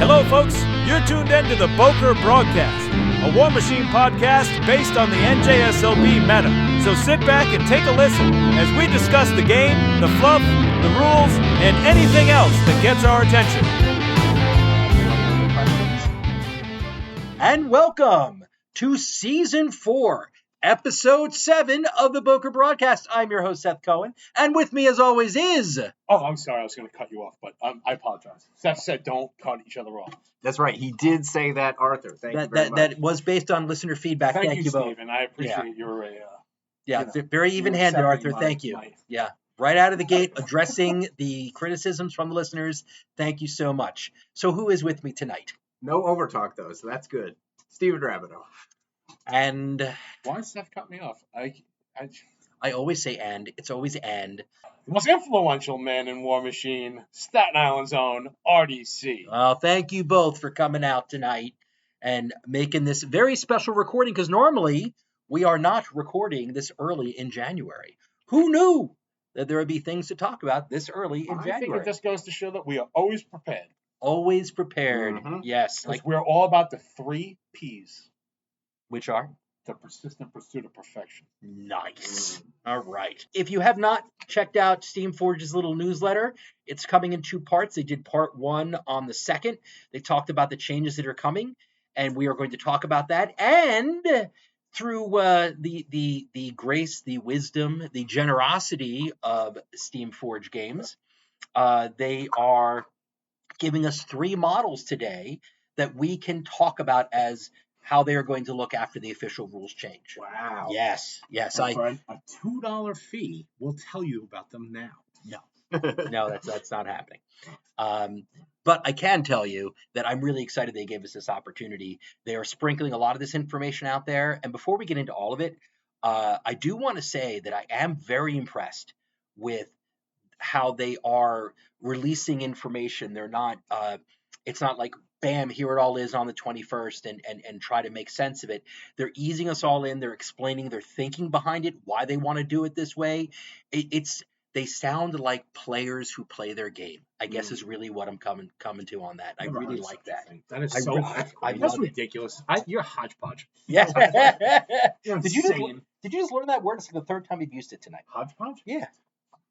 Hello, folks. You're tuned in to the Boker Broadcast, a War Machine podcast based on the NJSLB meta. So sit back and take a listen as we discuss the game, the fluff, the rules, and anything else that gets our attention. And welcome to Season 4, Episode 7 of the Boker Broadcast. I'm your host, Seth Cohen, and with me, as always, is... Oh, I'm sorry, I was going to cut you off, but I apologize. Seth said don't cut each other off. That's right, he did say that, Arthur. Thank you very much. That was based on listener feedback. Thank you both. Steve, and I appreciate your... very even-handed, Arthur. Thank you. Yeah, right out of the gate, addressing the criticisms from the listeners. Thank you so much. So who is with me tonight? No overtalk, though, so that's good. Steven Rabideau. And... Why did Seth cut me off? I always say and. It's always and. The most influential man in War Machine, Staten Island's own RDC. Well, thank you both for coming out tonight and making this very special recording, because normally we are not recording this early in January. Who knew that there would be things to talk about this early in January? I think it just goes to show that we are always prepared. Always prepared, yes. Like we're all about the 3 Ps. Which are? The persistent pursuit of perfection. Nice. All right. If you have not checked out Steamforge's little newsletter, it's coming in 2 parts. They did part 1 on the 2nd. They talked about the changes that are coming, and we are going to talk about that. And through the grace, the wisdom, the generosity of Steamforge Games, they are giving us 3 models today that we can talk about as how they are going to look after the official rules change. Wow. Yes. For a $2 fee, we'll tell you about them now. No, that's not happening. But I can tell you that I'm really excited they gave us this opportunity. They are sprinkling a lot of this information out there. And before we get into all of it, I do want to say that I am very impressed with how they are releasing information. They're not, it's not like, bam, here it all is on the 21st and try to make sense of it. They're easing us all in. They're explaining their thinking behind it, why they want to do it this way. They sound like players who play their game, I guess is really what I'm coming to on that. I really like that. That is that's ridiculous. You're hodgepodge. Yeah. Did you just learn that word? It's the 3rd time you've used it tonight. Hodgepodge? Yeah.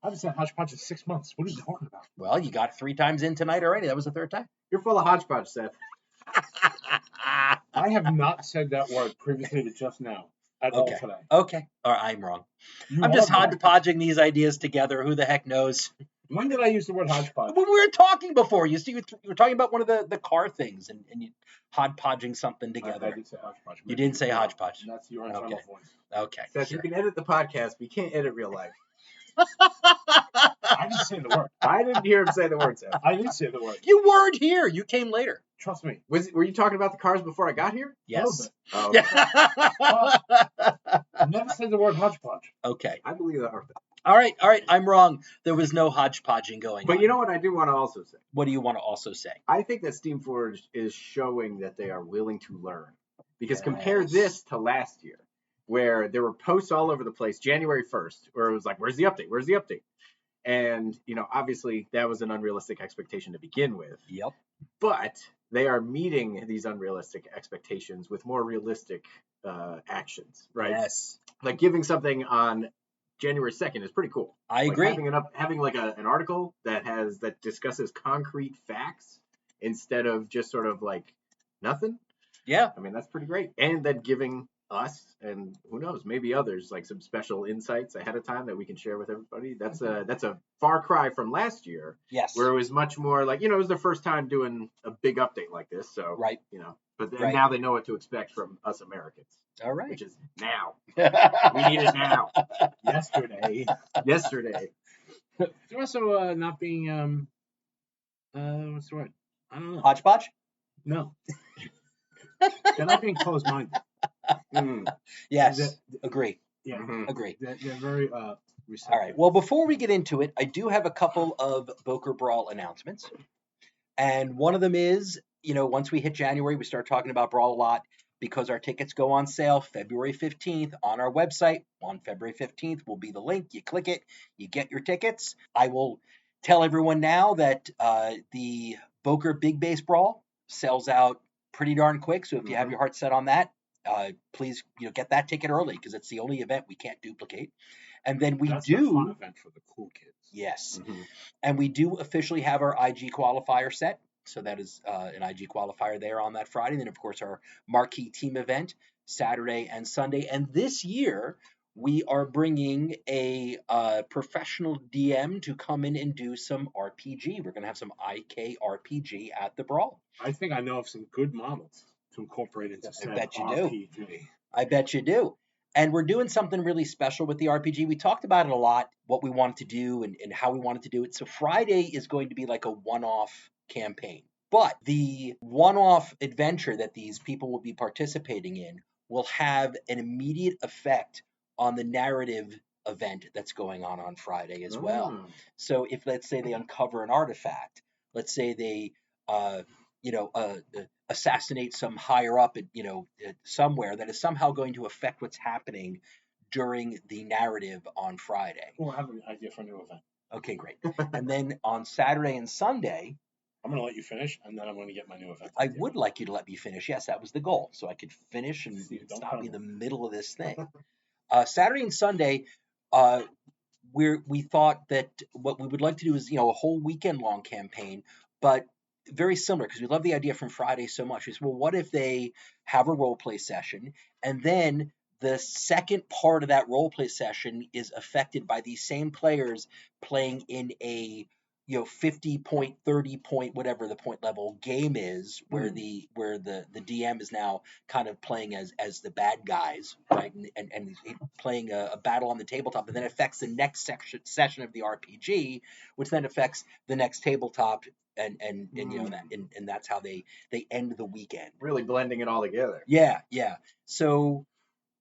I haven't said hodgepodge in 6 months. What are you talking about? Well, you got 3 times in tonight already. That was the 3rd time. You're full of hodgepodge, Seth. I have not said that word previously to just now at all today. Okay. All right, I'm wrong. I'm just hodgepodging these ideas together. Who the heck knows? When did I use the word hodgepodge? When we were talking before. You were talking about one of the car things and you hodgepodging something together. I did say hodgepodge. You didn't say hodgepodge. That's your internal voice. Okay. Seth, sure. You can edit the podcast, but you can't edit real life. I didn't say the word. I didn't hear him say the word, Seth. I didn't say the word. You weren't here. You came later. Trust me. Were you talking about the cars before I got here? Yes. Oh, okay. I never said the word hodgepodge. Okay. I believe that, Arthur. All right. I'm wrong. There was no hodgepodging going on. But you know what I do want to also say? What do you want to also say? I think that Steamforge is showing that they are willing to learn. Because compare this to last year, where there were posts all over the place, January 1st, where it was like, where's the update? Where's the update? And, obviously that was an unrealistic expectation to begin with. Yep. But they are meeting these unrealistic expectations with more realistic actions, right? Yes. Like giving something on January 2nd is pretty cool. I agree. Having like an article that discusses concrete facts instead of just sort of like nothing. Yeah. I mean, that's pretty great. And then giving us and who knows, maybe others, like some special insights ahead of time that we can share with everybody. That's a far cry from last year. Yes. Where it was much more like, it was their first time doing a big update like this. So, right. But now they know what to expect from us Americans. All right. Which is now. We need it now. Yesterday. They're also not being, what's the word? I don't know. Hodgepodge? No. They're not being closed-minded. Yes, agree. Yeah, agree. They're very receptive. All right. Well, before we get into it, I do have a couple of Boker Brawl announcements. And one of them is, once we hit January, we start talking about Brawl a lot because our tickets go on sale February 15th on our website. On February 15th will be the link. You click it, you get your tickets. I will tell everyone now that the Boker Big Base Brawl sells out pretty darn quick. So if you have your heart set on that, please get that ticket early because it's the only event we can't duplicate. And then That's a fun event for the cool kids. Yes. And we do officially have our IG qualifier set. So that is an IG qualifier there on that Friday. And then, of course, our marquee team event Saturday and Sunday. And this year, we are bringing a professional DM to come in and do some RPG. We're going to have some IK RPG at the Brawl. I think I know of some good models to incorporate into said bet you RPG. do. I bet you do. And we're doing something really special with the RPG. We talked about it a lot, what we wanted to do and how we wanted to do it. So Friday is going to be like a one-off campaign. But the one-off adventure that these people will be participating in will have an immediate effect on the narrative event that's going on Friday as well. So if, let's say, they uncover an artifact, let's say they assassinate some higher up at somewhere that is somehow going to affect what's happening during the narrative on Friday. We'll have an idea for a new event. Okay, great. And then on Saturday and Sunday, I'm going to let you finish, and then I'm going to get my new event. I would like you to let me finish. Yes, that was the goal, so I could finish and stop me in the middle of this thing. Saturday and Sunday, we thought that what we would like to do is a whole weekend long campaign, but very similar because we love the idea from Friday so much. Is well, what if they have a role play session and then the second part of that role play session is affected by these same players playing in a 50 point, 30 point, whatever the point level game is, where the DM is now kind of playing as the bad guys, right, and playing a battle on the tabletop, and then affects the next session of the RPG, which then affects the next tabletop, and that's how they end the weekend. Really blending it all together. Yeah. So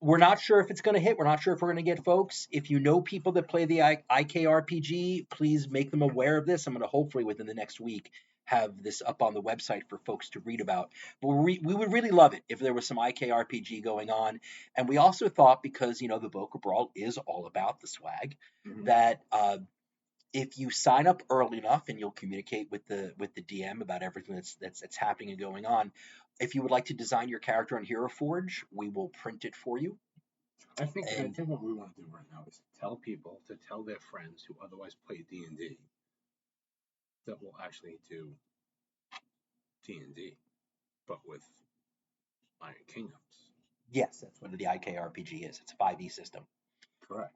we're not sure if it's going to hit. We're not sure if we're going to get folks. If you know people that play the IKRPG, please make them aware of this. I'm going to hopefully within the next week have this up on the website for folks to read about. But we would really love it if there was some IKRPG going on. And we also thought, because, the Boca Brawl is all about the swag, that if you sign up early enough and you'll communicate with the DM about everything that's happening and going on, if you would like to design your character on Hero Forge, we will print it for you. I think what we want to do right now is tell people to tell their friends who otherwise play D&D that we'll actually do D&D, but with Iron Kingdoms. Yes, that's what the IKRPG is. It's a 5e system. Correct.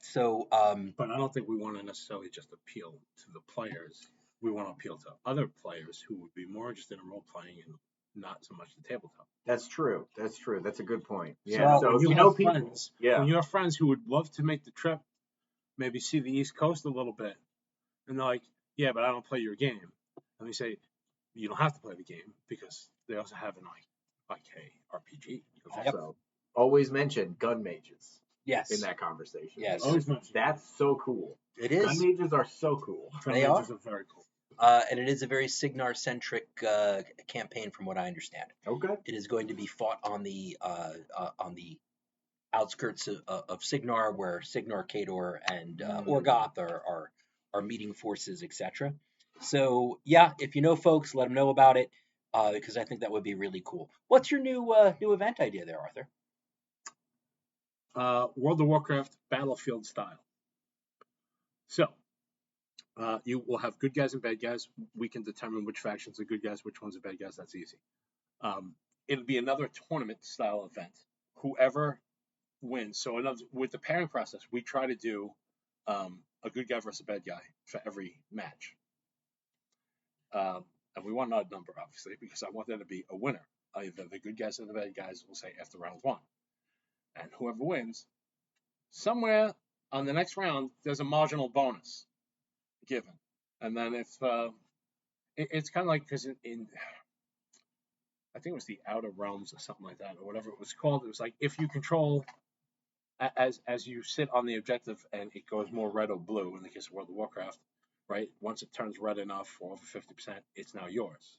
So, but I don't think we want to necessarily just appeal to the players. We want to appeal to other players who would be more interested in role playing and not so much the tabletop. That's true. That's a good point. Yeah. So when you have friends, when you have friends who would love to make the trip, maybe see the East Coast a little bit, and they're like, "Yeah, but I don't play your game," and we say, "You don't have to play the game because they also have an IKRPG." Also, always mention gun mages. Yes. In that conversation. Yes. Always mention. That's so cool. It is. Gun mages are so cool. They are very cool. And it is a very Signar-centric campaign, from what I understand. Okay. It is going to be fought on the outskirts of Signar, where Signar, Khador, and Orgoth are meeting forces, etc. So yeah, if you know folks, let them know about it, because I think that would be really cool. What's your new event idea there, Arthur? World of Warcraft battlefield style. So you will have good guys and bad guys. We can determine which factions are good guys, which ones are bad guys. That's easy. It'll be another tournament style event. Whoever wins. So with the pairing process, we try to do a good guy versus a bad guy for every match. And we want an odd number, obviously, because I want there to be a winner. Either the good guys or the bad guys will say after round one. And whoever wins, somewhere on the next round, there's a marginal bonus given. And then if it's kind of like, because in I think it was the Outer Realms or something like that, or whatever it was called, it was like if you control, as you sit on the objective and it goes more red or blue, in the case of World of Warcraft, right? Once it turns red enough for over 50%, it's now yours.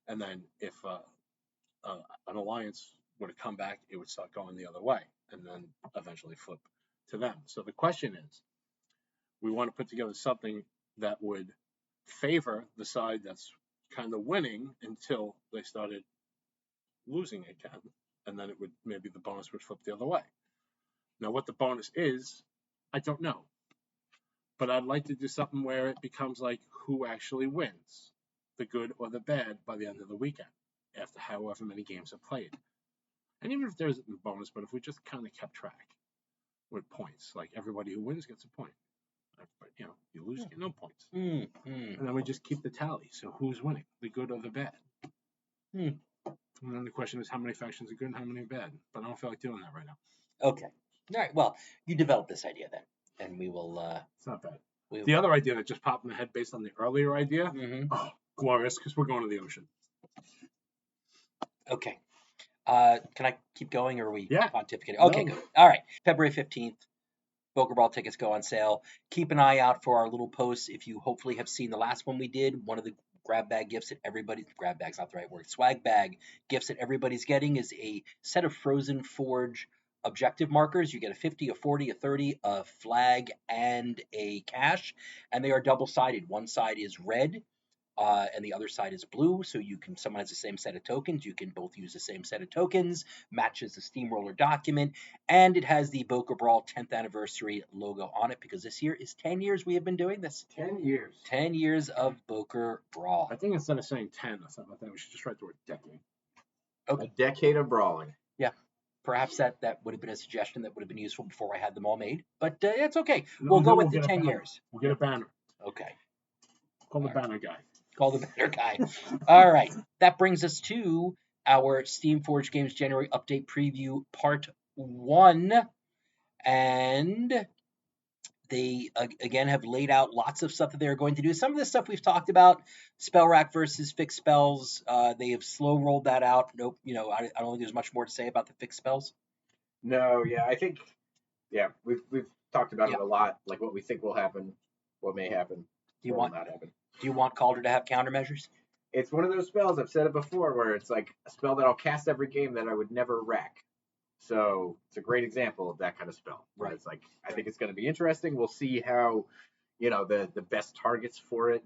And then if an alliance were to come back, it would start going the other way, and then eventually flip to them. So the question is, we want to put together something that would favor the side that's kind of winning until they started losing again, and then maybe the bonus would flip the other way. Now, what the bonus is, I don't know, but I'd like to do something where it becomes like who actually wins, the good or the bad, by the end of the weekend, after however many games are played. And even if there isn't a bonus, but if we just kind of kept track with points, like everybody who wins gets a point. But, you lose, you get no points. And then we just keep the tally. So who's winning, the good or the bad? And then the question is how many factions are good and how many are bad. But I don't feel like doing that right now. Okay. All right. Well, you develop this idea then, and we will. It's not bad. The other idea that just popped in the head based on the earlier idea, glorious, because we're going to the ocean. Okay. Can I keep going, or are we pontificating? Okay, No. good. All right. February 15th, Boker Brawl tickets go on sale. Keep an eye out for our little posts. If you hopefully have seen the last one we did, one of the grab bag gifts that grab bag's not the right word, swag bag gifts that everybody's getting is a set of Frozen Forge objective markers. You get a 50, a 40, a 30, a flag, and a cash, and they are double-sided. One side is red, and the other side is blue, so someone has the same set of tokens, you can both use the same set of tokens, matches the Steamroller document, and it has the Boker Brawl 10th anniversary logo on it, because this year is 10 years we have been doing this. 10 years. 10 years of Boker Brawl. I think instead of saying 10 or something like that, we should just write the word decade. Okay. A decade of brawling. Yeah. Perhaps that would have been a suggestion that would have been useful before I had them all made, but it's okay. We'll go with the 10 years. We'll get a banner. Okay. Call the banner guy. Call the banner guy. All right. That brings us to our Steamforged Games January Update Preview Part 1. And they, again, have laid out lots of stuff that they're going to do. Some of this stuff we've talked about, spell rack versus fixed spells. They have slow rolled that out. Nope. I don't think there's much more to say about the fixed spells. No, yeah, I think, we've talked about it a lot, like what we think will happen, what may happen, what will not happen. Do you want Calder to have countermeasures? It's one of those spells, I've said it before, where it's like a spell that I'll cast every game that I would never rack. So it's a great example of that kind of spell. Right. It's like, I think it's going to be interesting. We'll see how, the best targets for it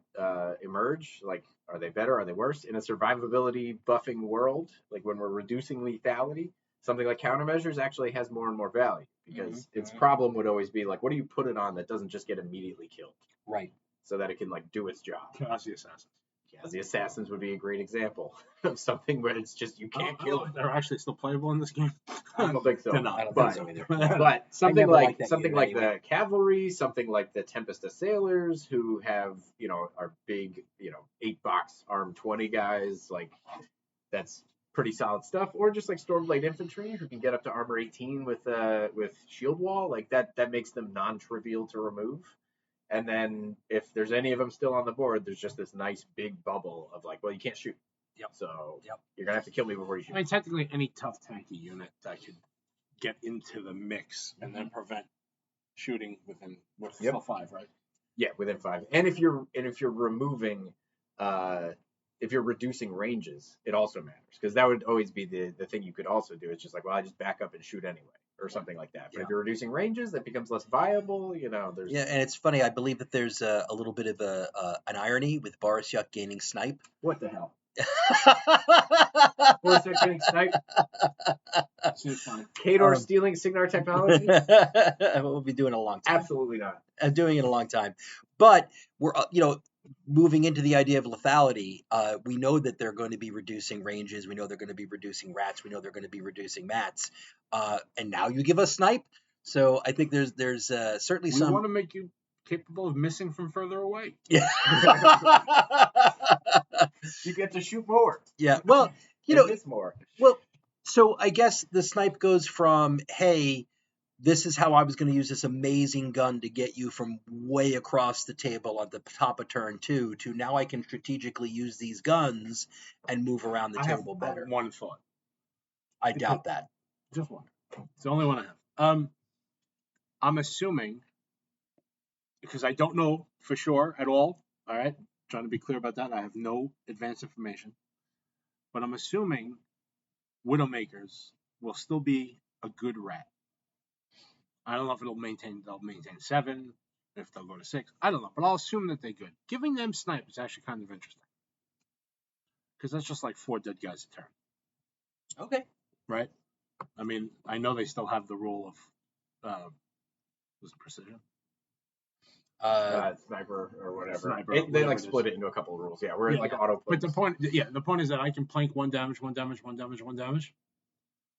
emerge. Like, are they better? Are they worse? In a survivability buffing world, like when we're reducing lethality, something like countermeasures actually has more and more value, because its problem would always be like, what do you put it on that doesn't just get immediately killed? Right. So that it can do its job. Chaos the Assassins. Chaos the Assassins would be a great example of something where it's just you can't kill it. They're actually still playable in this game. I don't think so. They're not. I don't think so either. But something like anyway. the cavalry, something like the Tempest Assailers, who have are big 8-box armed 20 guys, like that's pretty solid stuff. Or just like Stormblade Infantry, who can get up to armor 18 with shield wall, like that makes them non-trivial to remove. And then if there's any of them still on the board, there's just this nice big bubble of like, well, you can't shoot. Yep. So you're going to have to kill me before you shoot. I mean, technically, any tough tanky unit that could get into the mix and then prevent shooting within still 5, right? Yeah, within 5. And if you're removing, if you're reducing ranges, it also matters, because that would always be the thing you could also do. It's just like, well, I just back up and shoot anyway, or something like that. But if you're reducing ranges, that becomes less viable. There's and it's funny. I believe that there's a little bit of an irony with Boris Yuck gaining snipe. What the hell? Boris Yuck getting snipe? Khador stealing Signar technology? We'll be doing it a long time. Absolutely not. I'm doing it a long time. But we're moving into the idea of lethality. We know that they're going to be reducing ranges. We know they're going to be reducing rats. We know they're going to be reducing mats. And now you give us snipe. So I think there's certainly some. We want to make you capable of missing from further away. Yeah. You get to shoot more. Yeah. Well, miss more. Well, so I guess the snipe goes from, hey, this is how I was going to use this amazing gun to get you from way across the table at the top of turn 2 to now I can strategically use these guns and move around the table better. One thought. I doubt that. Just one. It's the only one I have. I'm assuming, because I don't know for sure at all right? Trying to be clear about that. I have no advanced information. But I'm assuming Widowmakers will still be a good rat. I don't know if they'll maintain 7, if they'll go to 6. I don't know, but I'll assume that they're good. Giving them snipe is actually kind of interesting. because that's just like 4 dead guys a turn, Okay. right? I mean, I know they still have the rule of was it precision? Sniper or whatever. Sniper, They whatever like it split is. it into a couple of rules. Yeah, where Yeah, like yeah. auto. But the point is that I can plank 1 damage, 1 damage, 1 damage, 1 damage.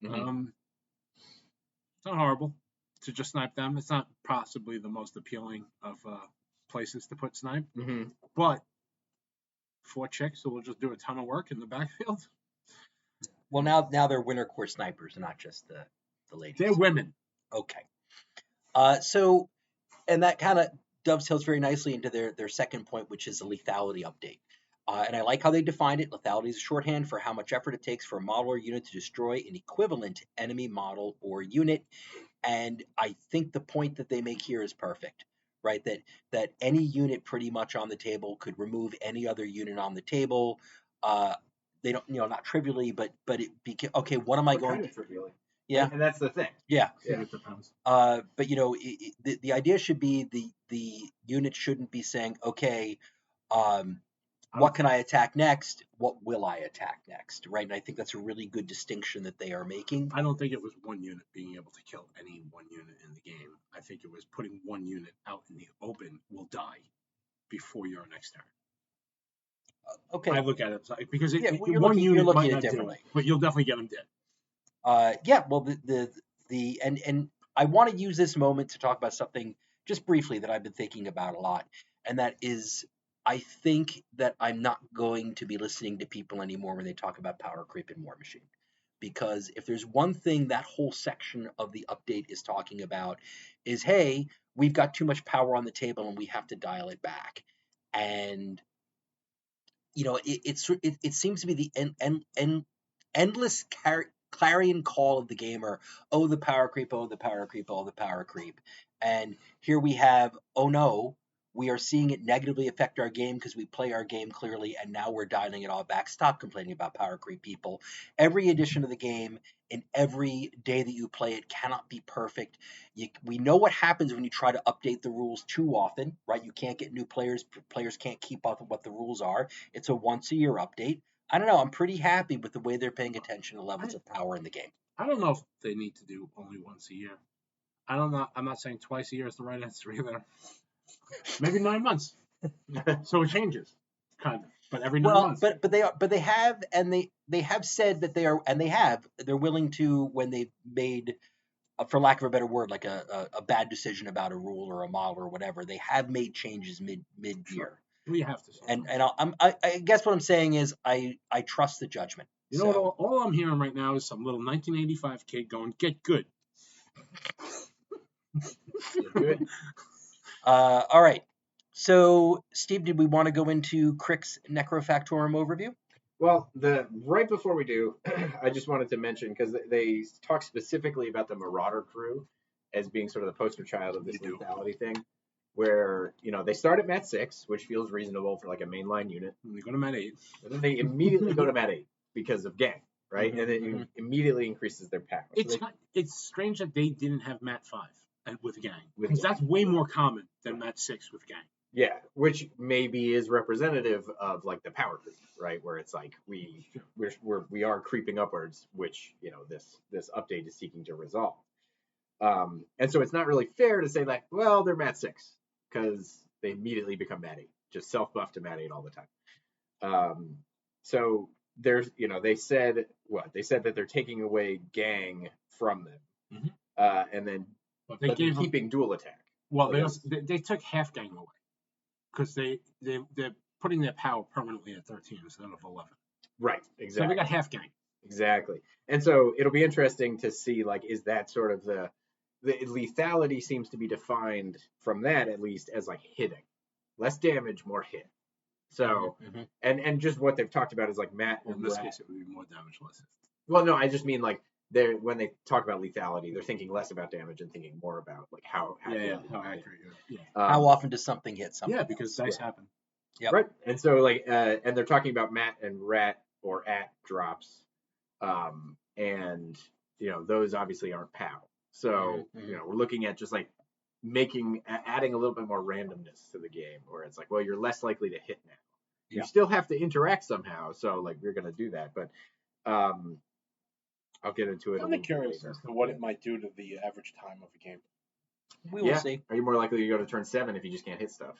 Mhm. It's not horrible to just snipe them. It's not possibly the most appealing of places to put snipe, but 4 chicks who will just do a ton of work in the backfield. Well, now they're winter core snipers, not just the ladies. They're women. Okay. So, and that kind of dovetails very nicely into their second point, which is the lethality update. And I like how they defined it. Lethality is a shorthand for how much effort it takes for a model or unit to destroy an equivalent enemy model or unit. And I think the point that they make here is perfect, right? That any unit pretty much on the table could remove any other unit on the table. They don't, not trivially, but it okay. What am I going Kind to? of trivially. Yeah, And that's the thing. yeah. Yeah. It depends. But the idea should be the unit shouldn't be saying, okay, what can I attack next? What will I attack next? Right? And I think that's a really good distinction that they are making. I don't think it was one unit being able to kill any one unit in the game. I think it was putting one unit out in the open will die before your next turn. Okay. I look at it because Yeah, well, you're one looking- unit you're looking might at it not do differently. it, but you'll definitely get them dead. Yeah. Well, and I want to use this moment to talk about something just briefly that I've been thinking about a lot, and that is, I think that I'm not going to be listening to people anymore when they talk about power creep in War Machine, because if there's one thing that whole section of the update is talking about, is hey, we've got too much power on the table and we have to dial it back, and it seems to be the endless clarion call of the gamer. Oh, the power creep! Oh, the power creep! Oh, the power creep! And here we have, oh no, we are seeing it negatively affect our game because we play our game clearly, and now we're dialing it all back. Stop complaining about power creep, people. Every edition of the game and every day that you play it cannot be perfect. We know what happens when you try to update the rules too often, right? You can't get new players. Players can't keep up with what the rules are. It's a once-a-year update. I don't know. I'm pretty happy with the way they're paying attention to levels of power in the game. I don't know if they need to do only once a year. I don't know. I'm not saying twice a year is the right answer either. Maybe 9 months. So it changes, kind of. But every 9 months. But they have said that they're willing to, when they've made, for lack of a better word, like a bad decision about a rule or a model or whatever, they have made changes mid year. Sure. We have to. And I guess what I'm saying is I trust the judgment. You know what? All I'm hearing right now is some little 1985 kid going, "Get good." Good. All right. So, Steve, did we want to go into Crick's Necrofactorum overview? Well, right before we do, I just wanted to mention, because they talk specifically about the Marauder crew as being sort of the poster child of this lethality thing, where they start at Mat 6, which feels reasonable for like a mainline unit. And they go to Mat 8. And then they immediately go to Mat 8 because of gang, right? And then it immediately increases their power. It's strange that they didn't have Mat 5 with gang, With because gang. that's way more common than Mat 6 with gang. Yeah, which maybe is representative of like the power creep, right? Where it's like we are creeping upwards, which this update is seeking to resolve. And so it's not really fair to say like, well, they're Mat 6 because they immediately become Mat 8, just self buff to Mat 8 all the time. So there's they said that they're taking away gang from them, and then But they're keeping dual attack. Well, they took half gang away. Because they're putting their power permanently at 13 instead of 11. Right, So exactly. they got half gang. Exactly. And so it'll be interesting to see, like, is that sort of the lethality seems to be defined from that, at least, as like hitting. Less damage, more hit. So, and just what they've talked about is like Matt. Well, in this case, it would be more damage, less hit. Well, no, I just mean like when they talk about lethality, they're thinking less about damage and thinking more about like how accurate. How often does something hit something? Yeah, because dice happen. Yep. Right. And so like and they're talking about Matt and Rat or at drops. And those obviously aren't POW. So, we're looking at just like adding a little bit more randomness to the game, where it's like, well, you're less likely to hit now. You Yeah. still have to interact somehow, so like we're gonna do that, but I'll get into it. I'm curious as to what it might do to the average time of a game. We will see. Are you more likely to go to turn 7 if you just can't hit stuff?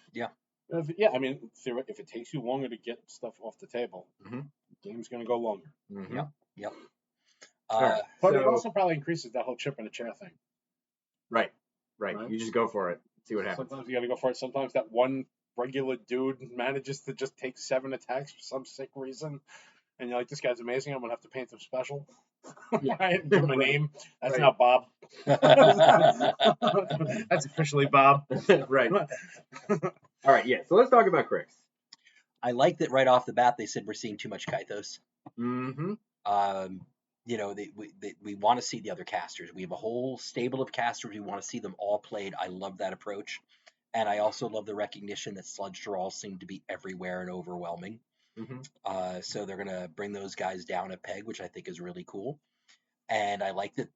I mean, if it takes you longer to get stuff off the table, Mhm. the game's going to go longer. Mm-hmm. Yep. Alright, But it so- also probably increases that whole chip in a chair thing. Right. Right. You just go for it. See what happens. Sometimes you got to go for it. Sometimes that one regular dude manages to just take 7 attacks for some sick reason. And you're like, this guy's amazing. I'm going to have to paint him special. Yeah. Right? Give him a Right. name. That's Right. now Bob. That's officially Bob. Right. All right. Yeah. So let's talk about Crix. I like that right off the bat they said we're seeing too much Kythos. Mm-hmm. You know, we want to see the other casters. We have a whole stable of casters. We want to see them all played. I love that approach. And I also love the recognition that sludge draws seem to be everywhere and overwhelming. Mm-hmm. So they're going to bring those guys down a peg, which I think is really cool. And I like that.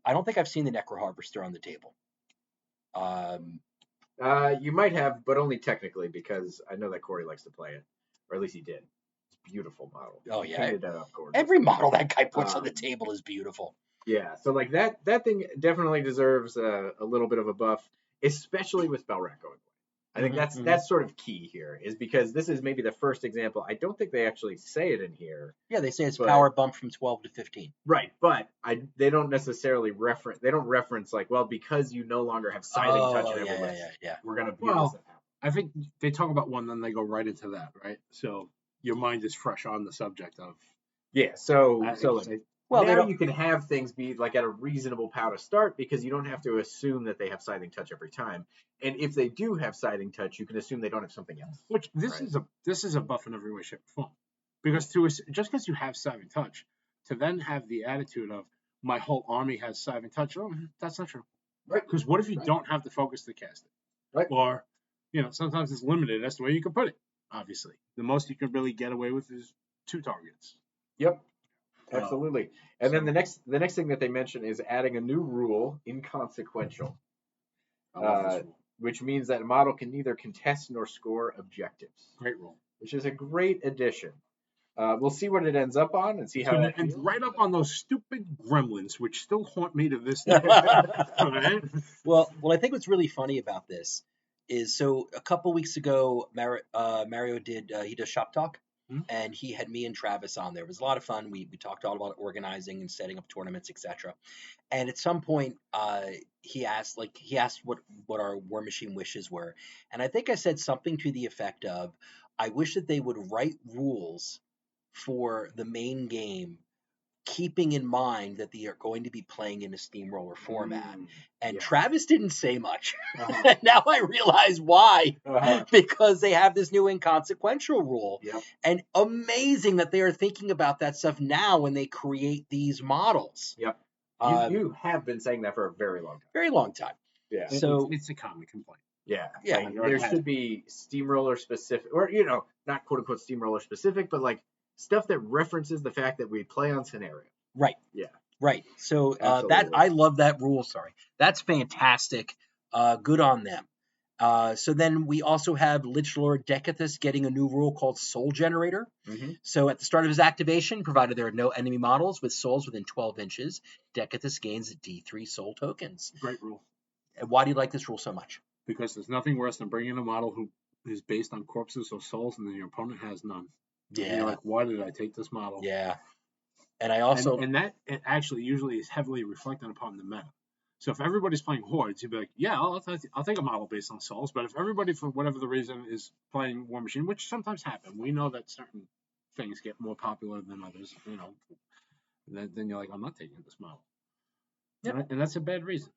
I don't think I've seen the Necro Harvester on the table. You might have, but only technically, because I know that Corey likes to play it, or at least he did. It's a beautiful model. Oh, He yeah. painted that up gorgeous. Every model that guy puts on the Um, table is beautiful. Yeah. So like that thing definitely deserves a little bit of a buff, especially with Spellrack going. I think Mhm, that's sort of key here, is because this is maybe the first example. I don't think they actually say it in here. Yeah, they say it's but- power bump from 12 to 15. Right, but they don't necessarily reference like, well, because you no longer have siding touch in every list, yeah. we're gonna view Well, this out. I think they talk about one, then they go right into that, right? So your mind is fresh on the subject of. Yeah, so like, Well, they now don't. you can have things be like at a reasonable pow to start, because you don't have to assume that they have siding touch every time. And if they do have siding touch, you can assume they don't have something else. Which this Right. is a buff in every way, shape, or form. Because just because you have siding touch, to then have the attitude of my whole army has siding touch, that's not true. Right. Because what if you Right. don't have the focus to cast it? Right. Or, sometimes it's limited as to where you can put it. Obviously, the most you can really get away with is 2 targets. Yep. Absolutely. And then so- the next thing that they mention is adding a new rule, inconsequential, I love this rule. which means that a model can neither contest nor score objectives, Great rule. which is a great addition. We'll see what it ends up on and see how that And feels. right up on those stupid gremlins, which still haunt me to this day. Right? Well, I think what's really funny about this is, so a couple weeks ago, Mario he does Shop Talk, Mhm. and he had me and Travis on there. It was a lot of fun. We talked all about organizing and setting up tournaments, etc. And at some point, he asked what our War Machine wishes were, and I think I said something to the effect of, I wish that they would write rules for the main game, keeping in mind that they are going to be playing in a steamroller format. And yeah. Travis didn't say much. Uh-huh. And now I realize why. Uh-huh. Because they have this new inconsequential rule. Yep. And amazing that they are thinking about that stuff now when they create these models. Yep. Um, You have been saying that for a very long time. Very long time. Yeah. So- it's a common complaint. Yeah. Yeah. Like, there should be steamroller specific, or not quote unquote steamroller specific, but like stuff that references the fact that we play on scenario. Right. Yeah. Right. So Absolutely. I love that rule. Sorry. That's fantastic. Good on them. So then we also have Lich Lord Decathus getting a new rule called Soul Generator. Mm-hmm. So at the start of his activation, provided there are no enemy models with souls within 12 inches, Decathus gains D3 soul tokens. Great rule. And why do you like this rule so much? Because there's nothing worse than bringing a model who is based on corpses or souls, and then your opponent has none. And you're like, why did I take this model? Yeah. And I also and that it actually usually is heavily reflected upon the meta. So if everybody's playing hordes, you'd be like, yeah, I'll take a model based on souls. But if everybody, for whatever the reason, is playing War Machine, which sometimes happen, we know that certain things get more popular than others. Then you're like, I'm not taking this model. Yep. And that's a bad reason.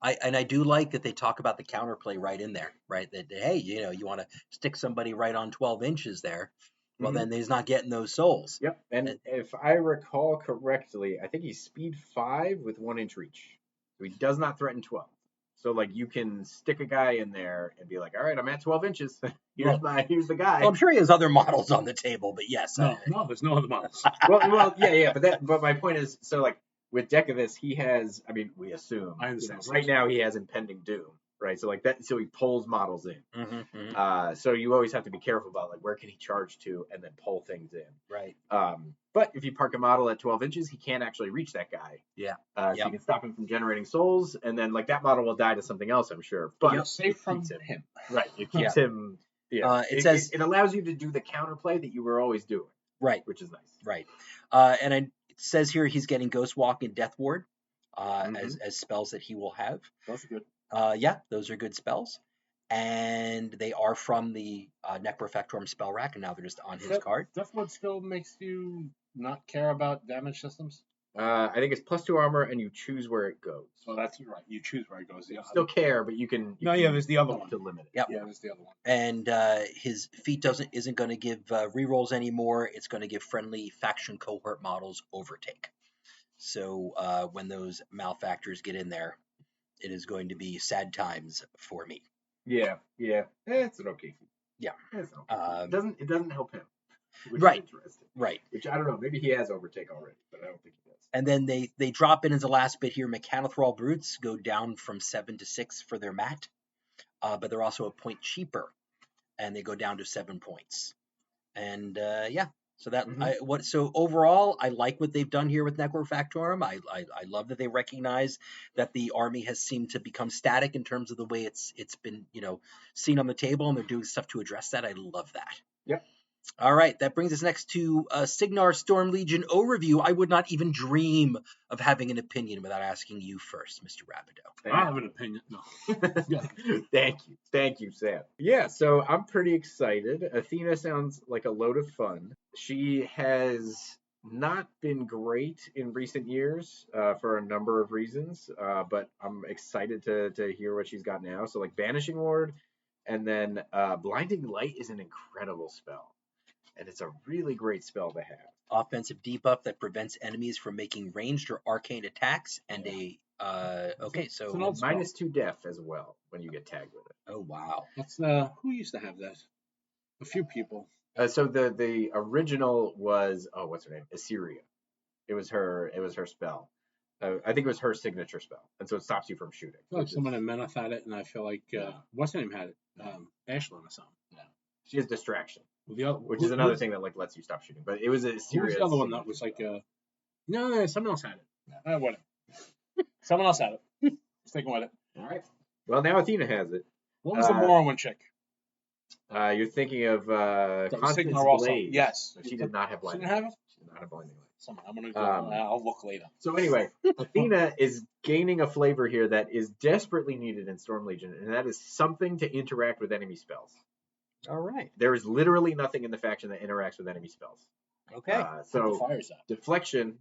I do like that they talk about the counterplay right in there, right? That, hey, you want to stick somebody right on 12 inches there. Well, Mhm. then he's not getting those souls. Yep. And if I recall correctly, I think he's speed 5 with 1 inch reach. So he does not threaten 12. So like you can stick a guy in there and be like, all right, I'm at 12 inches. Here's the guy. Well, I'm sure he has other models on the table, but yes. No, there's no other models. well, yeah, but my point is, so like with Decathus, he has, I mean, we assume, I understand. right now he has impending doom, right? So like that, so he pulls models in. Mm-hmm. So you always have to be careful about like where can he charge to and then pull things in. Right. But if you park a model at 12 inches, he can't actually reach that guy. Yeah. So you can stop him from generating souls, and then like that model will die to something else, I'm sure. But You're safe from keeps him. Right. It keeps him. Yeah. It says it allows you to do the counterplay that you were always doing. Right. Which is nice. Right. And it says here he's getting Ghost Walk and Death Ward as spells that he will have. Those are good. Yeah, those are good spells. And they are from the Necrofactorum spell rack, and now they're just on his card. Death Ward still makes you not care about damage systems? I think it's +2 armor, and you choose where it goes. So that's right. You choose where it goes. You still care, but you can. there's the other one to limit it. Yep. Yeah, there's the other one. And his feat isn't going to give rerolls anymore. It's going to give friendly faction cohort models overtake. So when those malefactors get in there, it is going to be sad times for me. Yeah. It's an okay feat. Yeah. It's okay. It doesn't help him. Which Right. Is interesting. Right. Which I don't know. Maybe he has overtake already, but I don't think he does. And then they drop in as the last bit here. Mechanothrall Brutes go down from 7 to 6 for their mat, but they're also a point cheaper, and they go down to 7 points. And so that so overall, I like what they've done here with Necrofactorum. I love that they recognize that the army has seemed to become static in terms of the way it's been seen on the table, and they're doing stuff to address that. I love that. Yep. All right, that brings us next to Signar Storm Legion overview. I would not even dream of having an opinion without asking you first, Mr. Rapido. I have an opinion. No. Thank you, Sam. Yeah, so I'm pretty excited. Athena sounds like a load of fun. She has not been great in recent years for a number of reasons, but I'm excited to hear what she's got now. So like Banishing Ward, and then Blinding Light is an incredible spell. And it's a really great spell to have. Offensive debuff that prevents enemies from making ranged or arcane attacks, and so -2 def as well when you get tagged with it. Oh wow, That's who used to have that? A few people. So the original was what's her name? Assyria. It was her spell. I think it was her signature spell, and so it stops you from shooting. I feel like someone in Meneth had it, and I feel like what's her name had it? Ashlyn or something. Yeah. She has distraction. Which is another thing that like lets you stop shooting. But it was a serious. Who was the other one that was like no, someone else had it. Whatever. Someone else had it. Sticking with it. All right. Well, now Athena has it. What was the Morrowind chick? You're thinking of Constance Blade. Yes. She did not have blinding. She didn't have it? She did not have blinding light. I'm gonna go. I'll look later. So anyway, Athena is gaining a flavor here that is desperately needed in Storm Legion, and that is something to interact with enemy spells. All right. There is literally nothing in the faction that interacts with enemy spells. Okay. So deflection,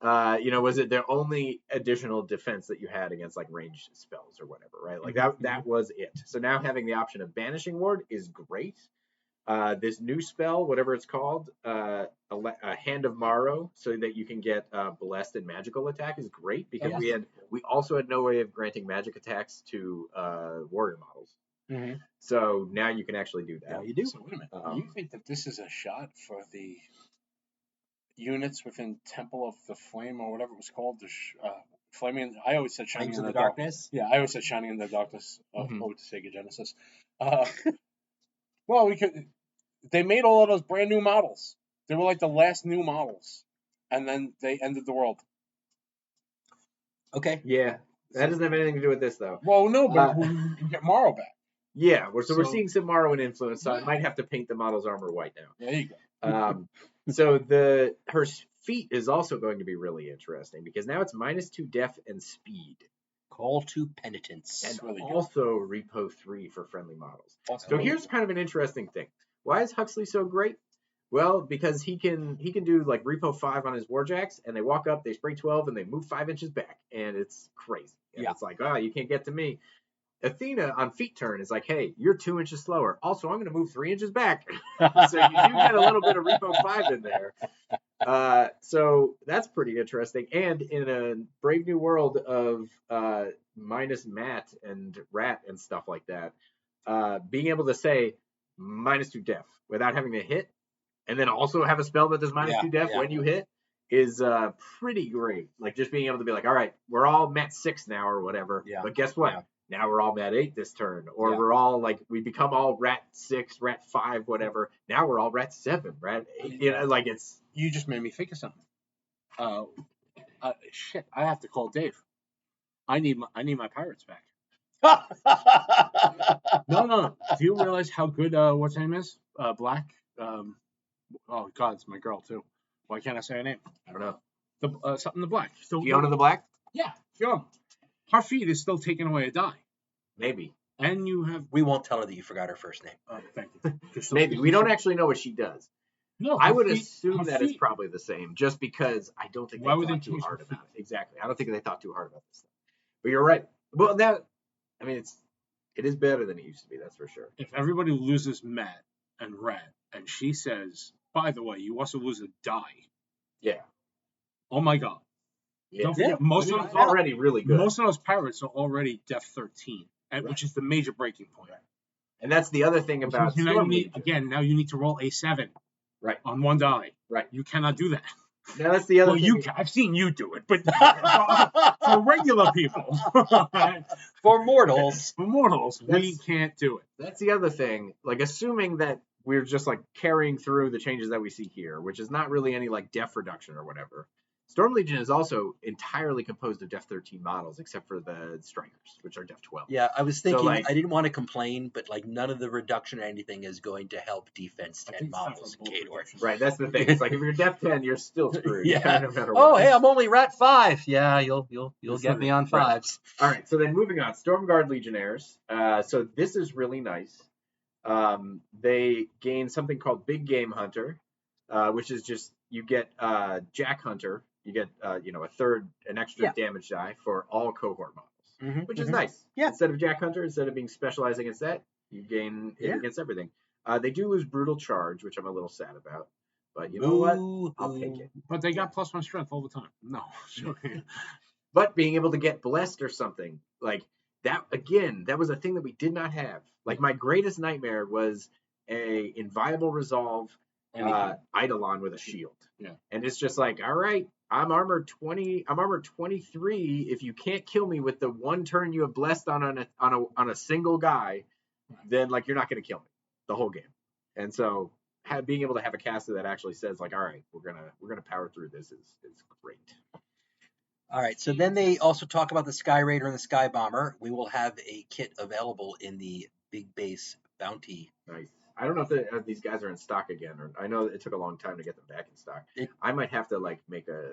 was it their only additional defense that you had against like ranged spells or whatever, right? Like that was it. So now having the option of Banishing Ward is great. This new spell, whatever it's called, a Hand of Morrow, so that you can get blessed and magical attack is great because we also had no way of granting magic attacks to warrior models. Mm-hmm. So now you can actually do that. Yeah, you do. So wait a minute. You think that this is a shot for the units within Temple of the Flame or whatever it was called? The Flaming. I always said Shining in the Darkness. Yeah, I always said Shining in the Darkness of Sega Genesis. Well, they made all of those brand new models. They were like the last new models, and then they ended the world. Okay. Yeah, that doesn't have anything to do with this though. Well, no, but you get Morrow back. Yeah, so we're seeing some Morrowind influence, so I might have to paint the model's armor white now. There you go. So her feat is also going to be really interesting because now it's -2 def and speed. Call to Penitence. And really also Repo 3 for friendly models. So here's kind of an interesting thing. Why is Huxley so great? Well, because he can do like Repo 5 on his Warjacks, and they walk up, they spray 12, and they move 5 inches back, and it's crazy. And it's like, you can't get to me. Athena on feet turn is like, hey, you're 2 inches slower. Also, I'm going to move 3 inches back. So you do get a little bit of Repo 5 in there. So that's pretty interesting. And in a Brave New World of minus Mat and Rat and stuff like that, being able to say -2 def without having to hit, and then also have a spell that does -2 def when you hit, is pretty great. Like just being able to be like, all right, we're all met 6 now or whatever. Yeah. But guess what? Yeah. Now we're all met 8 this turn, or Yeah. we're all like we become all rat 6, rat 5, whatever. Now we're all rat 7, rat 8. You know, like it's You just made me think of something. Shit, I have to call Dave. I need my pirates back. No. Do you realize how good what's her name is? Black. Oh God, it's my girl too. Why can't I say her name? I don't know. The something the black. Still Fiona the Black? Yeah, Fiona. Her feed is still taking away a die, Maybe. and you have. We won't tell her that you forgot her first name. Thank you. Maybe. We don't actually know what she does. No, I her would feed- assume her that it's feed- probably the same, just because I don't think they Why would they thought too change hard the about feed? it. Exactly. I don't think they thought too hard about this stuff. But you're right. Well, I mean, it is better than it used to be, that's for sure. If everybody loses Matt and Rat, and she says, by the way, you also lose a die. Yeah. Oh my God. Yeah. Don't forget, most of It's them already really good. Most of those pirates are already Def 13, which is the major breaking point. And that's the other thing Which about means now Storm you need, Legion. again, now you need to roll a 7 Right. on one die. Right. You cannot do that. Now that's the other Well, thing. I've seen you do it, but for regular people, For mortals. for mortals, we That's- can't do it. That's the other thing. Like, assuming that we're just like carrying through the changes that we see here, which is not really any like def reduction or whatever. Storm Legion is also entirely composed of def 13 models, except for the strikers, which are def 12. Yeah, I was So, thinking, like- I didn't want to complain, but like none of the reduction or anything is going to help defense I 10 think it's time models for in bolt Khador. reduction. Right, that's the thing. It's like if you're def 10, you're still screwed. Yeah. No matter Oh, what. hey, I'm only rat 5. Yeah, you'll That's get me on right. 5s. All right, so then moving on, Stormguard Legionnaires. So this is really nice. They gain something called Big Game Hunter, which is just you get Jack Hunter. You get an extra damage die for all cohort models, which is nice. Yeah. Instead of Jack Hunter, instead of being specialized against that, you gain it against everything. They do lose Brutal Charge, which I'm a little sad about, but you know what? I'll take it. But they got +1 strength all the time. No, sure. But being able to get blessed or something like that, again, that was a thing that we did not have. Like my greatest nightmare was a inviolable resolve Eidolon with a shield. Yeah. And it's just like, all right, I'm armor 20. I'm armor 23. If you can't kill me with the one turn you have blessed on a single guy, then like you're not going to kill me the whole game. And so being able to have a caster that actually says like, all right, we're gonna power through this is great. All right, so then they also talk about the Sky Raider and the Sky Bomber. We will have a kit available in the Big Base Bounty. Nice. I don't know if these guys are in stock again, or I know it took a long time to get them back in stock. I might have to like make a,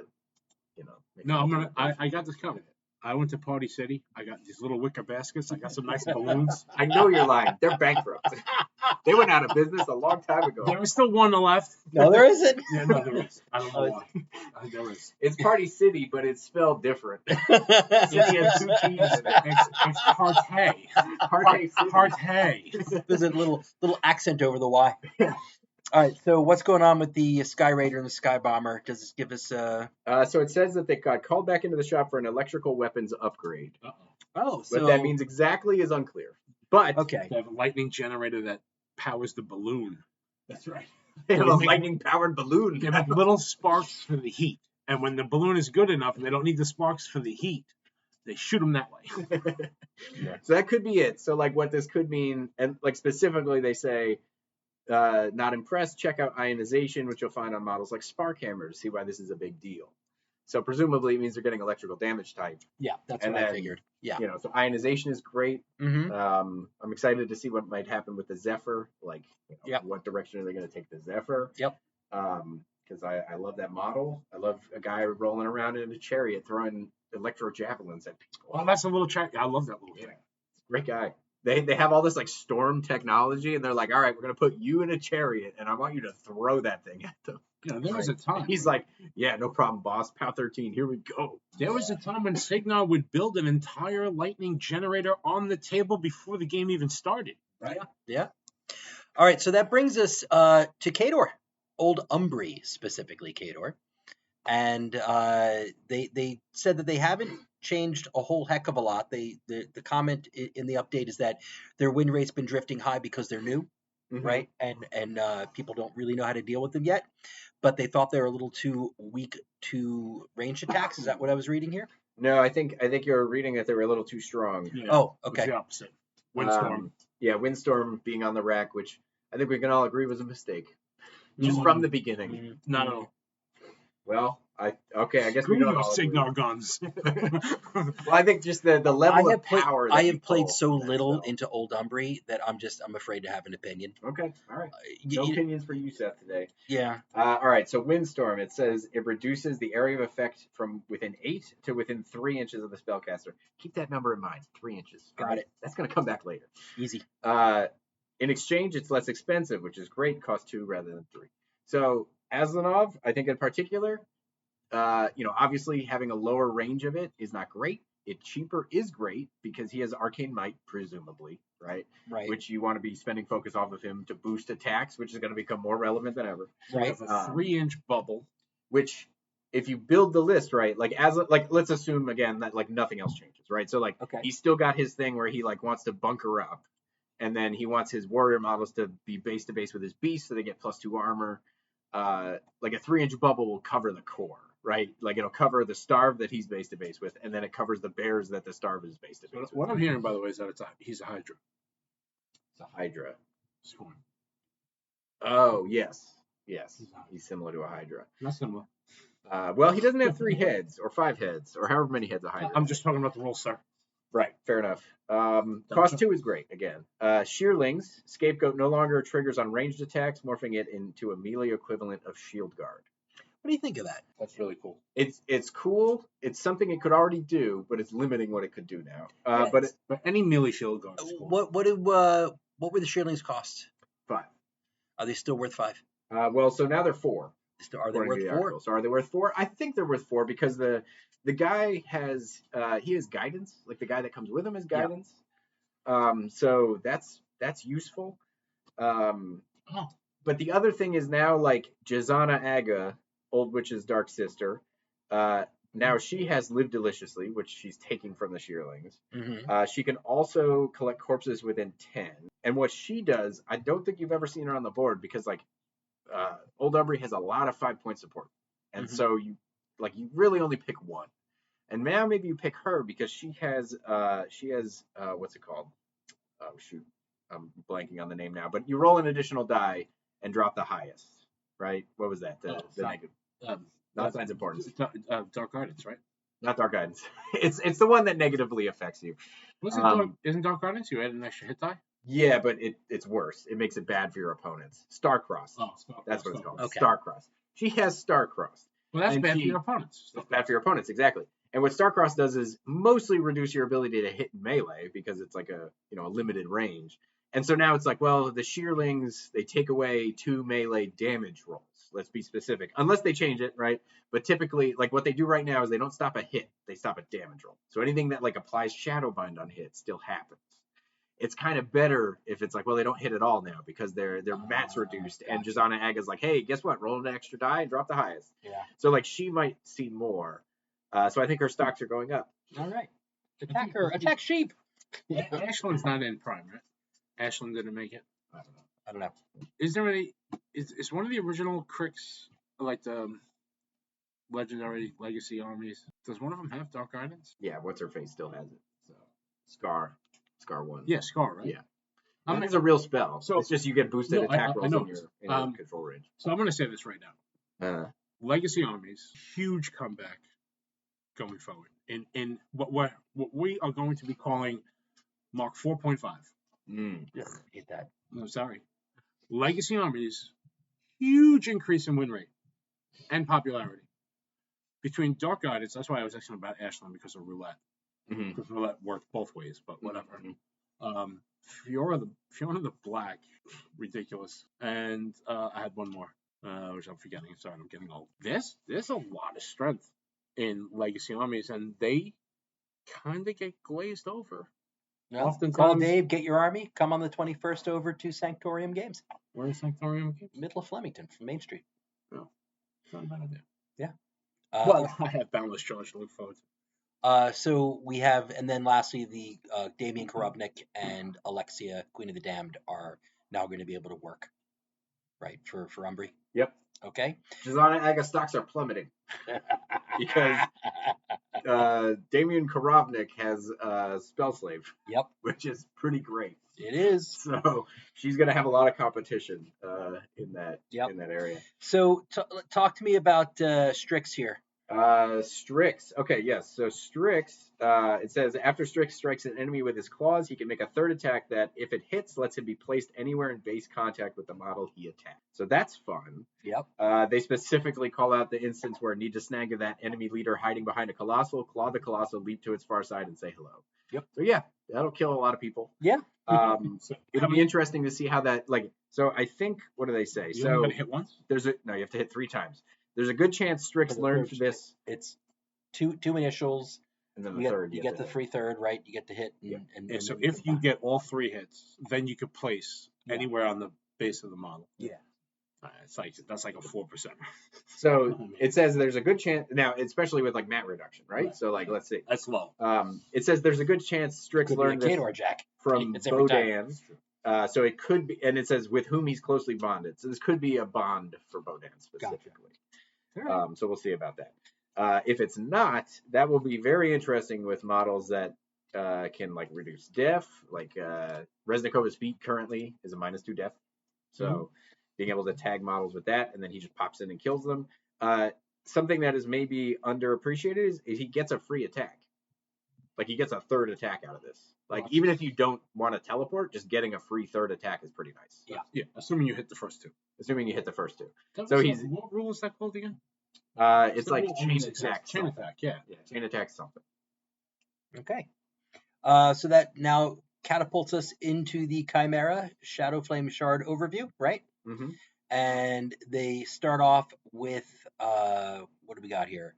No, I got this covered. I went to Party City. I got these little wicker baskets. I got some nice balloons. I know you're lying. They're bankrupt. They went out of business a long time ago. There was still one left. No, there isn't. Yeah, no, there is. I don't know why. There is. It's Party City, but it's spelled different. City has two T's in it. It's Partey. Party City. Partey. There's a little accent over the Y. All right, so what's going on with the Sky Raider and the Sky Bomber? Does this give us So it says that they got called back into the shop for an electrical weapons upgrade. Oh, so What that means exactly is unclear. But okay. They have a lightning generator that powers the balloon. That's right. they have a lightning-powered balloon. They have little sparks for the heat. And when the balloon is good enough and they don't need the sparks for the heat, they shoot them that way. So that could be it. So like what this could mean, and like specifically they say, not impressed, check out ionization, which you'll find on models like Spark Hammer to see why this is a big deal. So presumably it means they're getting electrical damage type. Yeah, that's And what I then, figured. Yeah. So ionization is great. Mm-hmm. I'm excited to see what might happen with the Zephyr. Like, what direction are they going to take the Zephyr? Yep. Because I love that model. I love a guy rolling around in a chariot throwing electro javelins at people. Well, that's a little check. I love that little thing. Great guy. They have all this like storm technology, and they're like, all right, we're gonna put you in a chariot, and I want you to throw that thing at them. You know, there was a time. He's like, yeah, no problem, boss. POW 13, here we go. There was a time when Signar would build an entire lightning generator on the table before the game even started. Right. Yeah. All right, so that brings us to Khador, Old Umbri specifically Khador, and they said that they haven't changed a whole heck of a lot. The comment in the update is that their win rate's been drifting high because they're new. Mhm. right? And people don't really know how to deal with them yet, but they thought they were a little too weak to range attacks. Is that what I was reading here? No, I think you're reading that they were a little too strong. Yeah, Oh, it's okay. the opposite. Windstorm. Yeah, Windstorm being on the rack, which I think we can all agree was a mistake, just Mhm. from the beginning. Mm, Not at all. Well, I guess we Screw don't your all agree. signal guns. Well, I think just the level of power. I that you have played pull so from that little spell. into Old Umbry that I'm afraid to have an opinion. Okay, all right. Y- No y- opinions for you, Seth, today. yeah. All right, so Windstorm, it says it reduces the area of effect from within 8 to within 3 inches of the spellcaster. Keep that number in mind, 3 inches. Got it. That's going to come back later. Easy. In exchange, it's less expensive, which is great, cost 2 rather than 3. So Aslanov, I think in particular, obviously having a lower range of it is not great. It cheaper is great because he has Arcane Might, presumably, right? Right. Which you want to be spending focus off of him to boost attacks, which is going to become more relevant than ever. We have a 3-inch bubble. Which, if you build the list right, let's assume again that like nothing else changes, right? So Okay. he's still got his thing where he like wants to bunker up, and then he wants his warrior models to be base to base with his beast, so they get +2 armor. Like a 3-inch bubble will cover the core, right? Like it'll cover the starve that he's base to base with, and then it covers the bears that the starve is base to base with. What I'm hearing, by the way, is that he's a Hydra. It's a Hydra. Scorn. Oh yes, he's similar to a Hydra. Not similar. Well, he doesn't have 3 heads or 5 heads or however many heads a Hydra. I'm just talking about the rules, sir. Right, fair enough. Cost 2 is great, again. Shearlings, Scapegoat no longer triggers on ranged attacks, morphing it into a melee equivalent of Shield Guard. What do you think of that? That's really cool. It's cool. It's something it could already do, but it's limiting what it could do now. But any melee shield guard is cool. What were the Shearlings cost? 5. Are they still worth 5? Well, so now they're 4. Are they according to worth the 4? article. So are they worth 4? I think they're worth 4 because the guy has he has guidance. Like the guy that comes with him has guidance. So that's useful. But the other thing is now like Jazana Aga, Old Witch's dark sister. Now she has Live Deliciously, which she's taking from the Shearlings. Mm-hmm. She can also collect corpses within 10. And what she does, I don't think you've ever seen her on the board because like Old Umbry has a lot of 5-point support. And so you really only pick one. And now maybe you pick her because she has what's it called? Oh shoot. I'm blanking on the name now. But you roll an additional die and drop the highest, right? What was that? The negative. Not Signs of Importance. Dark Guidance, right? Not Dark Guidance. It's the one that negatively affects you. Isn't Dark Guidance? You add an extra hit die? Yeah, but it's worse. It makes it bad for your opponents. Starcross. Oh, That's what it's called. Okay. Starcross. She has Starcross. Well, that's And bad she- for your opponents. It's bad for your opponents, exactly. And what Starcross does is mostly reduce your ability to hit melee because it's like a limited range. And so now it's like, well, the Shearlings, they take away 2 melee damage rolls. Let's be specific. Unless they change it, right? But typically, like what they do right now is they don't stop a hit. They stop a damage roll. So anything that like applies Shadowbind on hits still happens. It's kind of better if it's like, well, they don't hit at all now because their mat's reduced. And Jazana Aga's like, hey, guess what? Roll an extra die and drop the highest. Yeah. So like she might see more. So I think her stocks are going up. All right. Attack her. Attack sheep. Ashland's not in Prime, right? Ashland didn't make it. I don't know. Is there any? Is one of the original Cricks like the legendary legacy armies? Does one of them have Dark Guidance? Yeah, what's her face still has it. So Scar 1. Yeah, Scar, right? Yeah. I'm It's a real spell. So- it's just you get boosted No, attack I rolls know in your, this. in your control range. So I'm going to say this right now. Legacy armies, huge comeback going forward. In what we are going to be calling Mark 4.5. Yeah, hate that. I'm sorry. Legacy armies, huge increase in win rate and popularity. Between Dark Guidance, that's why I was asking about Ashland because of Roulette. Because Roulette worked both ways, but whatever. Fiora the Black, ridiculous. And I had one more, which I'm forgetting. Sorry, I'm getting old. There's a lot of strength in Legacy armies, and they kind of get glazed over. No. Oftentimes- Call Dave, get your army, come on the 21st over to Sanctorium Games. Where is Sanctorium Games? Middle of Flemington from Main Street. It's not a bad idea. Yeah. Well, I have Boundless Charge to look forward to. So we have, and then lastly, the Damien Korobnik and Alexia, Queen of the Damned, are now going to be able to work, right, for Umbri. Yep. Okay. Jazana Aga stocks are plummeting because Damian Korovnik has Spell Slave. Yep. Which is pretty great. It is. So she's going to have a lot of competition in that area. So talk to me about Strix here. Strix. Okay, yes. So Strix, it says after Strix strikes an enemy with his claws, he can make a third attack that, if it hits, lets him be placed anywhere in base contact with the model he attacked. So that's fun. Yep. They specifically call out the instance where need to snag that enemy leader hiding behind a colossal, claw the colossal, leap to its far side, and say hello. Yep. So yeah, that'll kill a lot of people. Yeah. It'll be interesting to see how that, like, so I think, what do they say? You only hit once? You have to hit 3 times. There's a good chance Strix learned this. It's two initials. And then the third. You get the free third, right? You get to hit. And so if you get all 3 hits, then you could place anywhere on the base of the model. Yeah. That's like a 4%. So it says there's a good chance now, especially with like mat reduction, right? Right. So like, let's see. That's low. It says there's a good chance Strix learned this Khador Jack from Bodan. So it could be, and it says with whom he's closely bonded. So this could be a bond for Bodan specifically. Gotcha. So we'll see about that. If it's not, that will be very interesting with models that can like reduce def. Like Reznikova's feet currently is a -2 def. So being able to tag models with that, and then he just pops in and kills them. Something that is maybe underappreciated is he gets a free attack. Like he gets a third attack out of this. Like even if you don't want to teleport, just getting a free third attack is pretty nice. Yeah. Assuming you hit the first 2. Assuming you hit the first 2. What rule is that called again? It's like chain attack. Chain attack, yeah. Chain attack something. Okay. So that now catapults us into the Chimera Shadow Flame Shard overview, right? Mm-hmm. And they start off with what do we got here?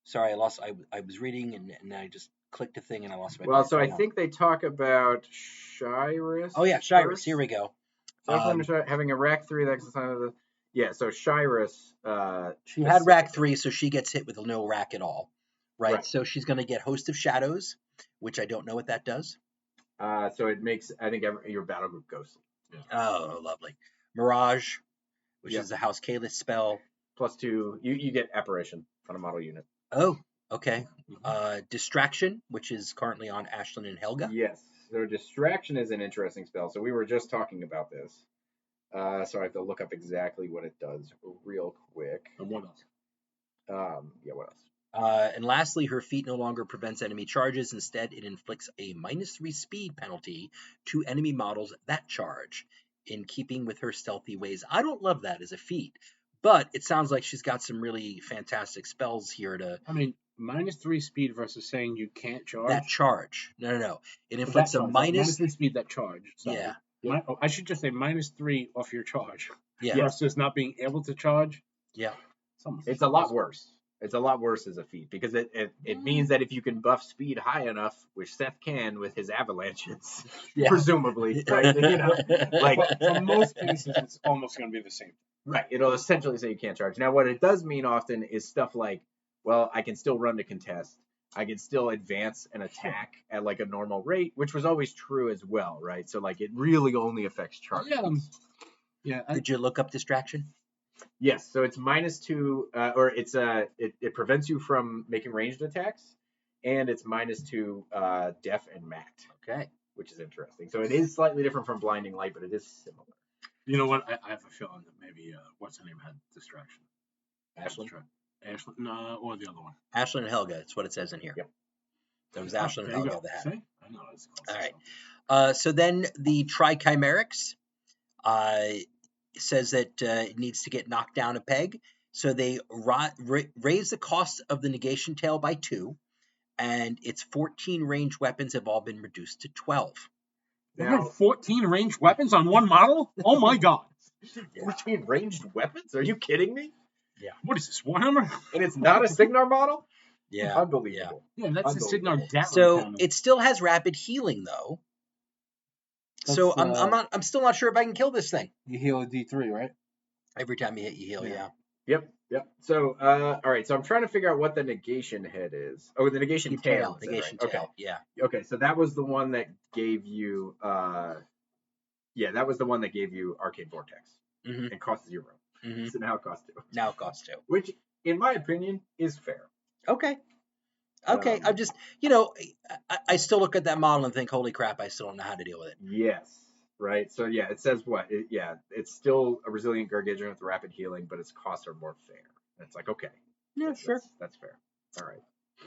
Sorry, I was reading and I just clicked a thing and I lost my. Well, so I think they talk about Shyrus. Oh yeah, Shyrus. Here we go. Having a rack 3 that's the sign of the. Yeah, so Shyrus. She had rack 3, so she gets hit with no rack at all, right? So she's going to get Host of Shadows, which I don't know what that does. So it makes, I think, your battle group ghostly. Yeah. Oh, lovely. Mirage, which is a House Kalis spell. +2, you get Apparition on a model unit. Oh, okay. Distraction, which is currently on Ashlyn and Helga. Yes. So Distraction is an interesting spell. So we were just talking about this. So I have to look up exactly what it does real quick. And what else? What else? And lastly, her feat no longer prevents enemy charges. Instead, it inflicts a -3 speed penalty to enemy models that charge, in keeping with her stealthy ways. I don't love that as a feat, but it sounds like she's got some really fantastic spells here to. I mean, -3 speed versus saying you can't charge. That charge. No. It inflicts a -3 speed that charge. Sorry. Yeah. I should just say -3 off your charge. Yeah. Versus not being able to charge. Yeah. It's a lot worse. It's a lot worse as a feat because it means that if you can buff speed high enough, which Seth can with his avalanches, presumably, right? Like for most cases, it's almost going to be the same. Right. It'll essentially say you can't charge. Now, what it does mean often is stuff like, well, I can still run to contest. I can still advance and attack at like a normal rate, which was always true as well, right? So like it really only affects charge. Did you look up Distraction? Yes, so it's -2, or it's it prevents you from making ranged attacks, and it's -2 def and mat. Okay, which is interesting. So it is slightly different from Blinding Light, but it is similar. You know what? I have a feeling that maybe what's her name had Distraction. Ashlyn? Ashlyn, no, or the other one. Ashlyn and Helga. That's what it says in here. Yep. That was Ashlyn and Helga that had. See? I know it's close. All right. So then the Trichimerics says that it needs to get knocked down a peg. So they raise the cost of the negation tail by 2, and its 14 ranged weapons have all been reduced to 12. They have 14 ranged weapons on one model? Oh my god. 14 ranged weapons? Are you kidding me? Yeah. What is this, Warhammer? And it's not a Signar model? Yeah. Unbelievable. Yeah, that's a Signar Gatling So cannon. it still has rapid healing though. So I'm still not sure if I can kill this thing. You heal a D3, right? Every time you hit, you heal. Yeah. Yep. So all right. So I'm trying to figure out what the negation head is. Oh, the negation tail. Negation right? tail. Okay. Yeah. Okay. So that was the one that gave you Yeah, that was the one that gave you Arcane Vortex. Mhm. It cost 0. Mhm. So now it costs 2. Now it costs 2. Which, in my opinion, is fair. Okay. I'm just, I still look at that model and think, holy crap, I still don't know how to deal with it. Yes. Right. So yeah, it says what? It's still a resilient gargantuan with rapid healing, but its costs are more fair. And it's like, okay. Yeah, sure. That's fair. All right.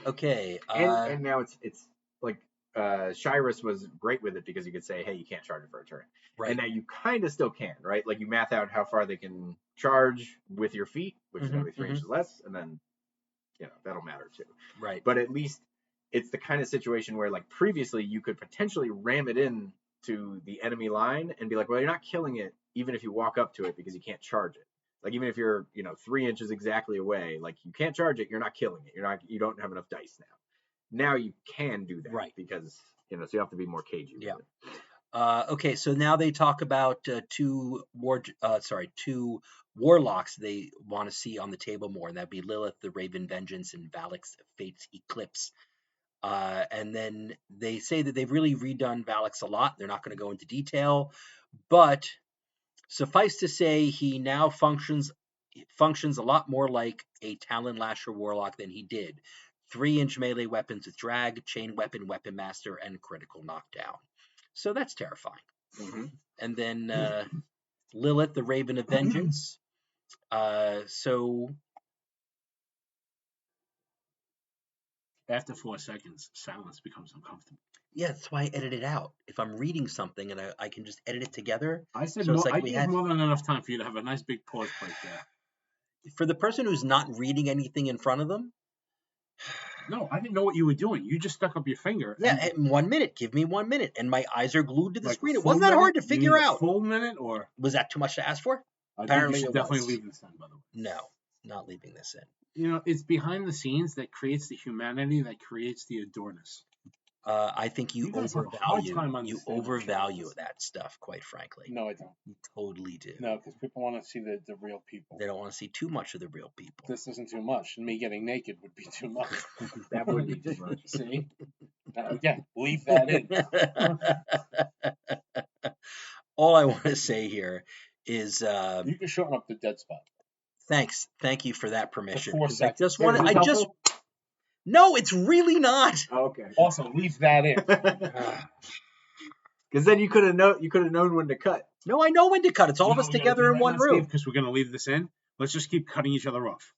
Okay. And now it's like Shyrus was great with it because you could say, hey, you can't charge it for a turn. Right. And now you kind of still can, right? Like you math out how far they can charge with your feet, which is going to be 3 inches less, and then that'll matter too. Right. But at least it's the kind of situation where, like, previously you could potentially ram it in to the enemy line and be like, well, you're not killing it even if you walk up to it because you can't charge it. Like, even if you're 3 inches exactly away, like, you can't charge it, you're not killing it. You don't have enough dice now you can do that, right? Because so you have to be more cagey with it. Okay, so now they talk about two warlocks they want to see on the table more, and that'd be Lilith, the Raven Vengeance, and Valak's Fate's Eclipse. And then they say that they've really redone Valak's a lot. They're not going to go into detail, but suffice to say, he now functions a lot more like a Talon Lasher warlock than he did. 3-inch melee weapons with drag, chain weapon, weapon master, and critical knockdown. So that's terrifying. Mm-hmm. And then Lilith, the Raven of Vengeance. So after 4 seconds, silence becomes uncomfortable. Yeah, that's why I edit it out. If I'm reading something and I can just edit it together. I said so I gave more than enough time for you to have a nice big pause break there. For the person who's not reading anything in front of them. No, I didn't know what you were doing. You just stuck up your finger. Yeah, 1 minute. Give me 1 minute. And my eyes are glued to the screen. It wasn't that hard to figure out. A full minute, or was that too much to ask for? Apparently, you should definitely leave this in, by the way. No, not leaving this in. It's behind the scenes that creates the humanity, that creates the adorness. I think you overvalue that stuff, quite frankly. No, I don't. You totally do. No, because people want to see the real people. They don't want to see too much of the real people. This isn't too much. Me getting naked would be too much. That would be too much. See? Again, leave that in. All I want to say here is... you can shorten up the dead spot. Thanks. Thank you for that permission. 4 seconds. No, it's really not. Okay. Also, leave that in. Because then you could have known when to cut. No, I know when to cut. It's all of us together in one room. Because we're going to leave this in. Let's just keep cutting each other off.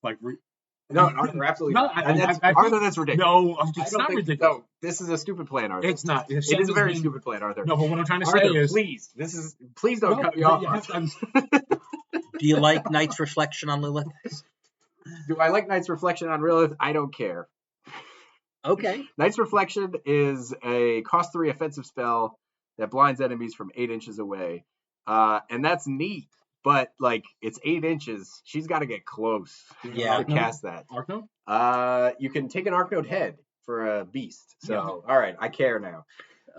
No, Arthur, absolutely not. Arthur, that's ridiculous. No, it's not ridiculous. No, this is a stupid plan, Arthur. It's not. It is a very stupid plan, Arthur. No, but what I'm trying to Arthur, say is... Please don't cut me off. Do you like Knight's Reflection on Lilith? Do I like Knight's Reflection on Lilith? I don't care. Okay. Knight's Reflection is a cost 3 offensive spell that blinds enemies from 8 inches away. And that's neat, but it's 8 inches. She's got to get close to cast that. Arknode? You can take an Arknode head for a beast. So, all right, I care now.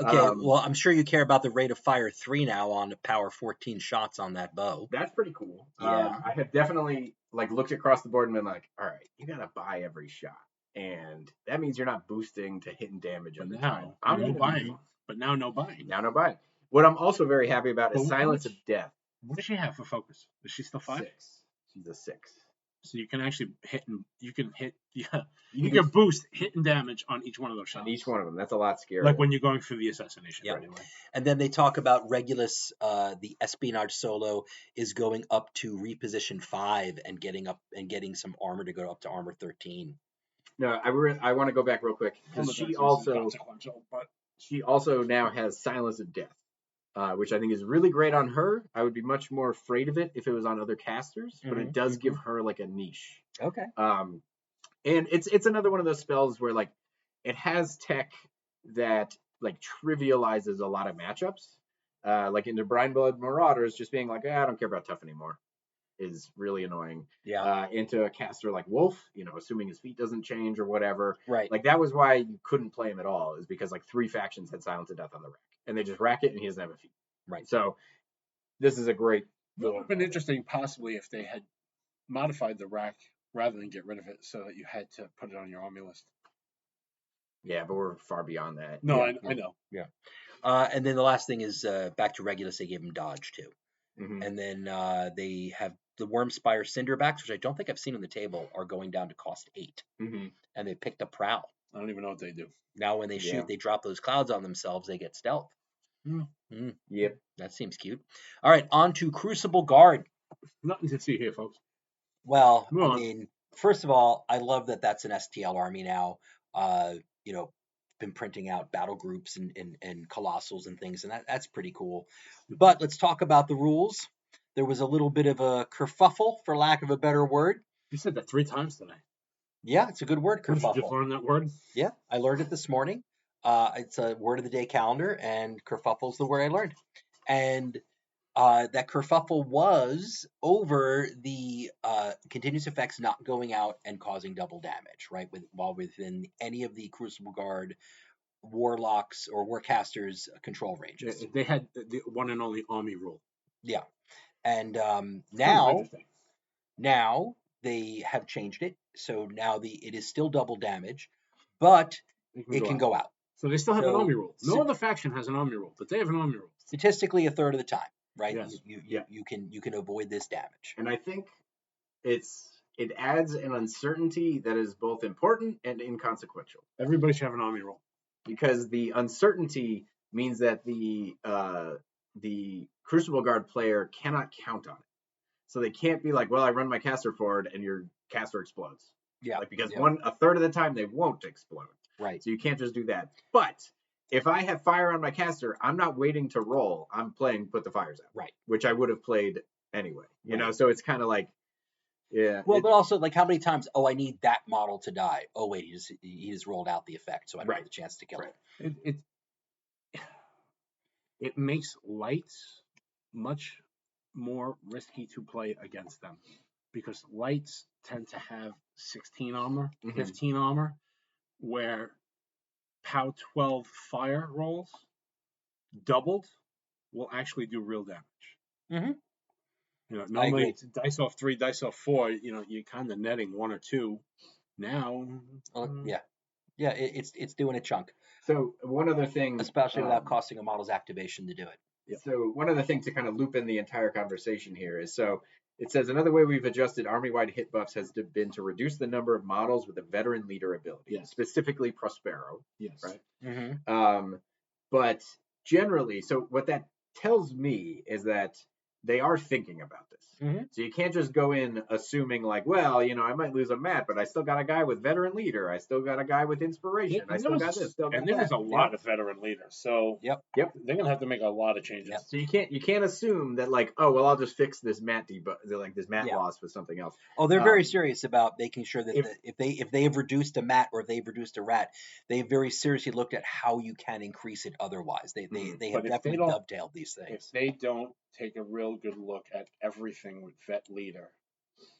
Okay, well, I'm sure you care about the rate of fire 3 now on the power 14 shots on that bow. That's pretty cool. Yeah. I have definitely looked across the board and been like, all right, you got to buy every shot. And that means you're not boosting to hit and damage every time. I'm no buying. But now no buying. Now no buying. What I'm also very happy about is Silence of Death. What does she have for focus? Is she still 5? 6. She's a 6. So you can actually you can boost hit and damage on each one of those shots. On each one of them. That's a lot scarier. Like when you're going through the assassination. Yep. Right away. And then they talk about Regulus, the espionage solo is going up to reposition 5 and getting some armor to go up to armor 13. No, I want to go back real quick because she also now has Silence of Death, which I think is really great on her. I would be much more afraid of it if it was on other casters, but it does give her a niche. Okay. And it's another one of those spells where it has tech that trivializes a lot of matchups. Into Brine-Blood Marauders, just being I don't care about tough anymore is really annoying. Yeah. Into a caster like Wolf, assuming his feet doesn't change or whatever. Right. That was why you couldn't play him at all, is because 3 factions had Silence of Death on the rack. And they just rack it and he doesn't have a feet. Right. So this is a great... It would have been interesting possibly if they had modified the rack rather than get rid of it so that you had to put it on your army list. Yeah, but we're far beyond that. No, Yeah, I know. And then the last thing is back to Regulus. They gave him dodge too, Mhm. and then they have the Wormspire Cinderbacks, which I don't think I've seen on the table, are going down to cost 8, Mhm. and they picked up Prowl. I don't even know what they do. Now when they Yeah. shoot, they drop those clouds on themselves. They get stealth. Yep. That seems cute. All right, on to Crucible Guard. Nothing to see here, folks. Well, Move I on. mean, first of all, I love that that's an STL army now. You know, been printing out battle groups and colossals and things, and that's pretty cool. But let's talk about the rules. There was a little bit of a kerfuffle, for lack of a better word. You said that 3 times today. Yeah, it's a good word, Did you just kerfuffle. learn that word? Yeah, I learned it this morning. It's a word of the day calendar, and kerfuffle's the word I learned. And that kerfuffle was over the continuous effects not going out and causing double damage, right? While within any of the Crucible Guard warlocks or warcasters control ranges. They had the one and only army rule. Yeah, and Kind of now interesting. they have changed it, so now it is still double damage, but it can go out. So they still have an So- army rule. No other faction has an army rule, but they have an army rule. Statistically, a third of the time, right? Yes. You can avoid this damage. And I think it adds an uncertainty that is both important and inconsequential, Everybody should have an army rule. because the uncertainty means that the Crucible Guard player cannot count on it. So they can't be like, well, I run my caster forward and your caster explodes. Yeah, Like, because yeah. a third of the time they won't explode. Right. So you can't just do that. But if I have fire on my caster, I'm not waiting to roll. I'm playing put the fires out. Right. Which I would have played anyway. You Right. know, so it's kind of like, yeah. Well, but also, like, how many times? Oh, I need that model to die. Oh, wait, he just rolled out the effect, so I don't have the chance to kill Right. him. It makes lights much more risky to play against them, because lights tend to have 16 armor, Mhm. 15 armor, where POW 12 fire rolls doubled will actually do real damage. Mhm. You know, I normally agree. it's dice off 3, dice off 4. You know, you're kind of netting 1 or 2. Now, Yeah, it's doing a chunk, So one other thing, especially without costing a model's activation to do it. So one other thing to kind of loop in the entire conversation here is, so it says another way we've adjusted army-wide hit buffs has been to reduce the number of models with a veteran leader ability, Yes. specifically Prospero. yes, Right. Mm-hmm. But generally, so what that tells me is that they are thinking about this. Mhm. So you can't just go in assuming like, well, you know, I might lose a mat, but I still got a guy with veteran leader. I still got a guy with inspiration. I still got this. Still got and there was that. a lot of veteran leaders, so Yep. they're gonna have to make a lot of changes. Yep. So you can't assume that like, oh well, I'll just fix this mat like this mat Yeah. loss with something else. Oh, they're very Um, serious about making sure that if they have reduced a mat or if they've reduced a rat, they've very seriously looked at how you can increase it otherwise. They have But if they definitely don't- dovetailed these If things. they don't take a real good look at everything with vet leader,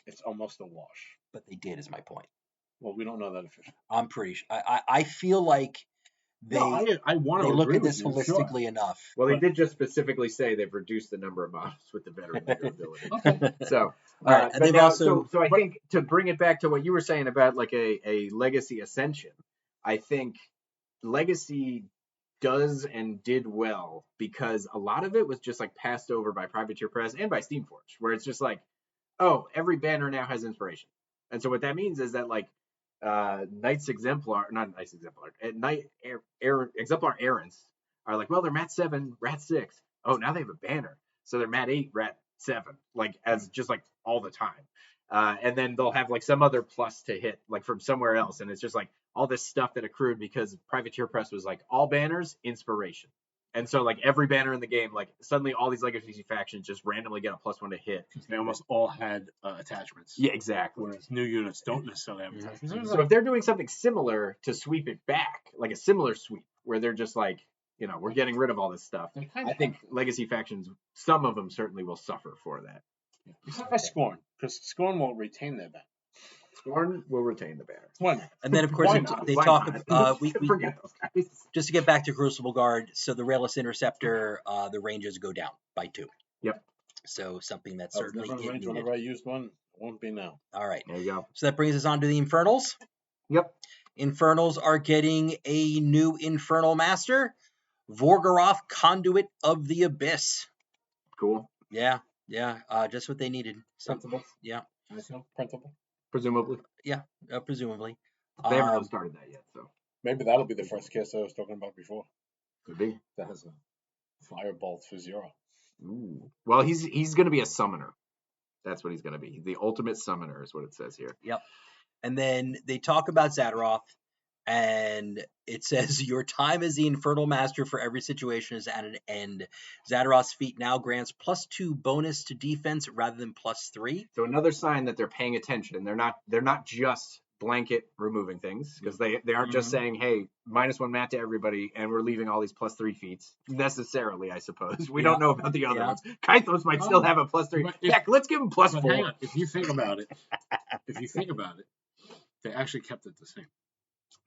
it's almost a wash. But they did, is my point. Well, we don't know that officially. I'm pretty sure. I feel like they I want to look agree at this with you, sure. holistically enough. Well, they But- did just specifically say they've reduced the number of models with the veteran leader ability. So, All right, and but they've now, also- so I think to bring it back to what you were saying about like a legacy ascension, I think legacy does and did well because a lot of it was just like passed over by Privateer Press and by Steamforge, where it's just like, oh, every banner now has inspiration. And so what that means is that like Exemplar errants are like, well, they're Mat 7, Rat 6. Oh, now they have a banner. So they're Mat 8, Rat 7, like as just like all the time. And then they'll have like some other plus to hit like from somewhere else. And it's just like all this stuff that accrued because Privateer Press was like all banners, inspiration. And so like every banner in the game, like suddenly all these legacy factions just randomly get a +1 to hit. They almost all had attachments. Yeah, exactly. Whereas new units don't necessarily have attachments. So if they're doing something similar to sweep it back, like a similar sweep, where they're just like, you know, we're getting rid of all this stuff, They kinda I think legacy factions, some of them certainly will suffer for that. Except for Scorn, because Scorn won't retain their ban. Scorn will retain the banner. Why not? And then, of course, Why not? they Why talk. not? We Forget those guys. just to get back to Crucible Guard. So the Rayless Interceptor, the ranges go down by 2. Yep. So something that's I was certainly never in range needed. whenever I used one. It won't be now. All right. There you go. So that brings us on to the Infernals. Yep. Infernals are getting a new Infernal Master, Vorgoroth, Conduit of the Abyss. Cool. Yeah, just what they needed. Sensible. Yeah, Principal. Presumably. presumably. They haven't really started that yet, so Maybe that'll be the first kiss I was talking about before. could be. That has a firebolt for 0. Ooh. Well, he's going to be a summoner. That's what he's going to be. The ultimate summoner is what it says here. Yep. And then they talk about Zadaroth, and it says, your time as the Infernal Master for every situation is at an end. Zadaroth's feat now grants +2 bonus to defense rather than +3. So another sign that they're paying attention. They're not just blanket removing things, because they aren't just saying, hey, -1 mat to everybody, and we're leaving all these +3 feats necessarily. I suppose we don't know about the other ones. Kythos might still have a +3. Heck, let's give him +4. Hang on. If you think about it, they actually kept it the same.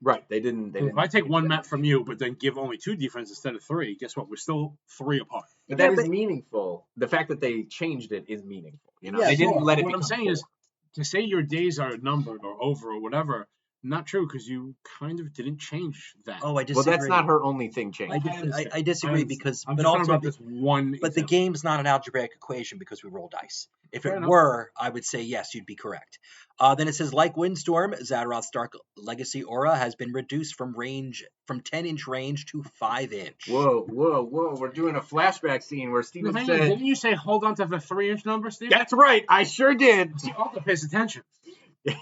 Right? They didn't. If I take 1 mat from you, but then give only 2 defense instead of 3, guess what? We're still 3 apart. But that is meaningful. The fact that they changed it is meaningful. You know, Yeah, they didn't let it. What I'm saying is, to say your days are numbered or over or whatever, not true, because you kind of didn't change that. Oh, I disagree. Well, that's not her only thing changed. I disagree because, I'm but just talking also, about this one. but the example. game's not an algebraic equation because we roll dice. If Fair it enough. were, I would say yes, you'd be correct. Then it says, like Windstorm, Zadaroth's Dark Legacy aura has been reduced from 10-inch range to 5-inch. Whoa! We're doing a flashback scene where Steven Hang on, said, didn't you say hold on to the 3-inch number, Steve? "That's right, I sure did." See, Arthur pays attention.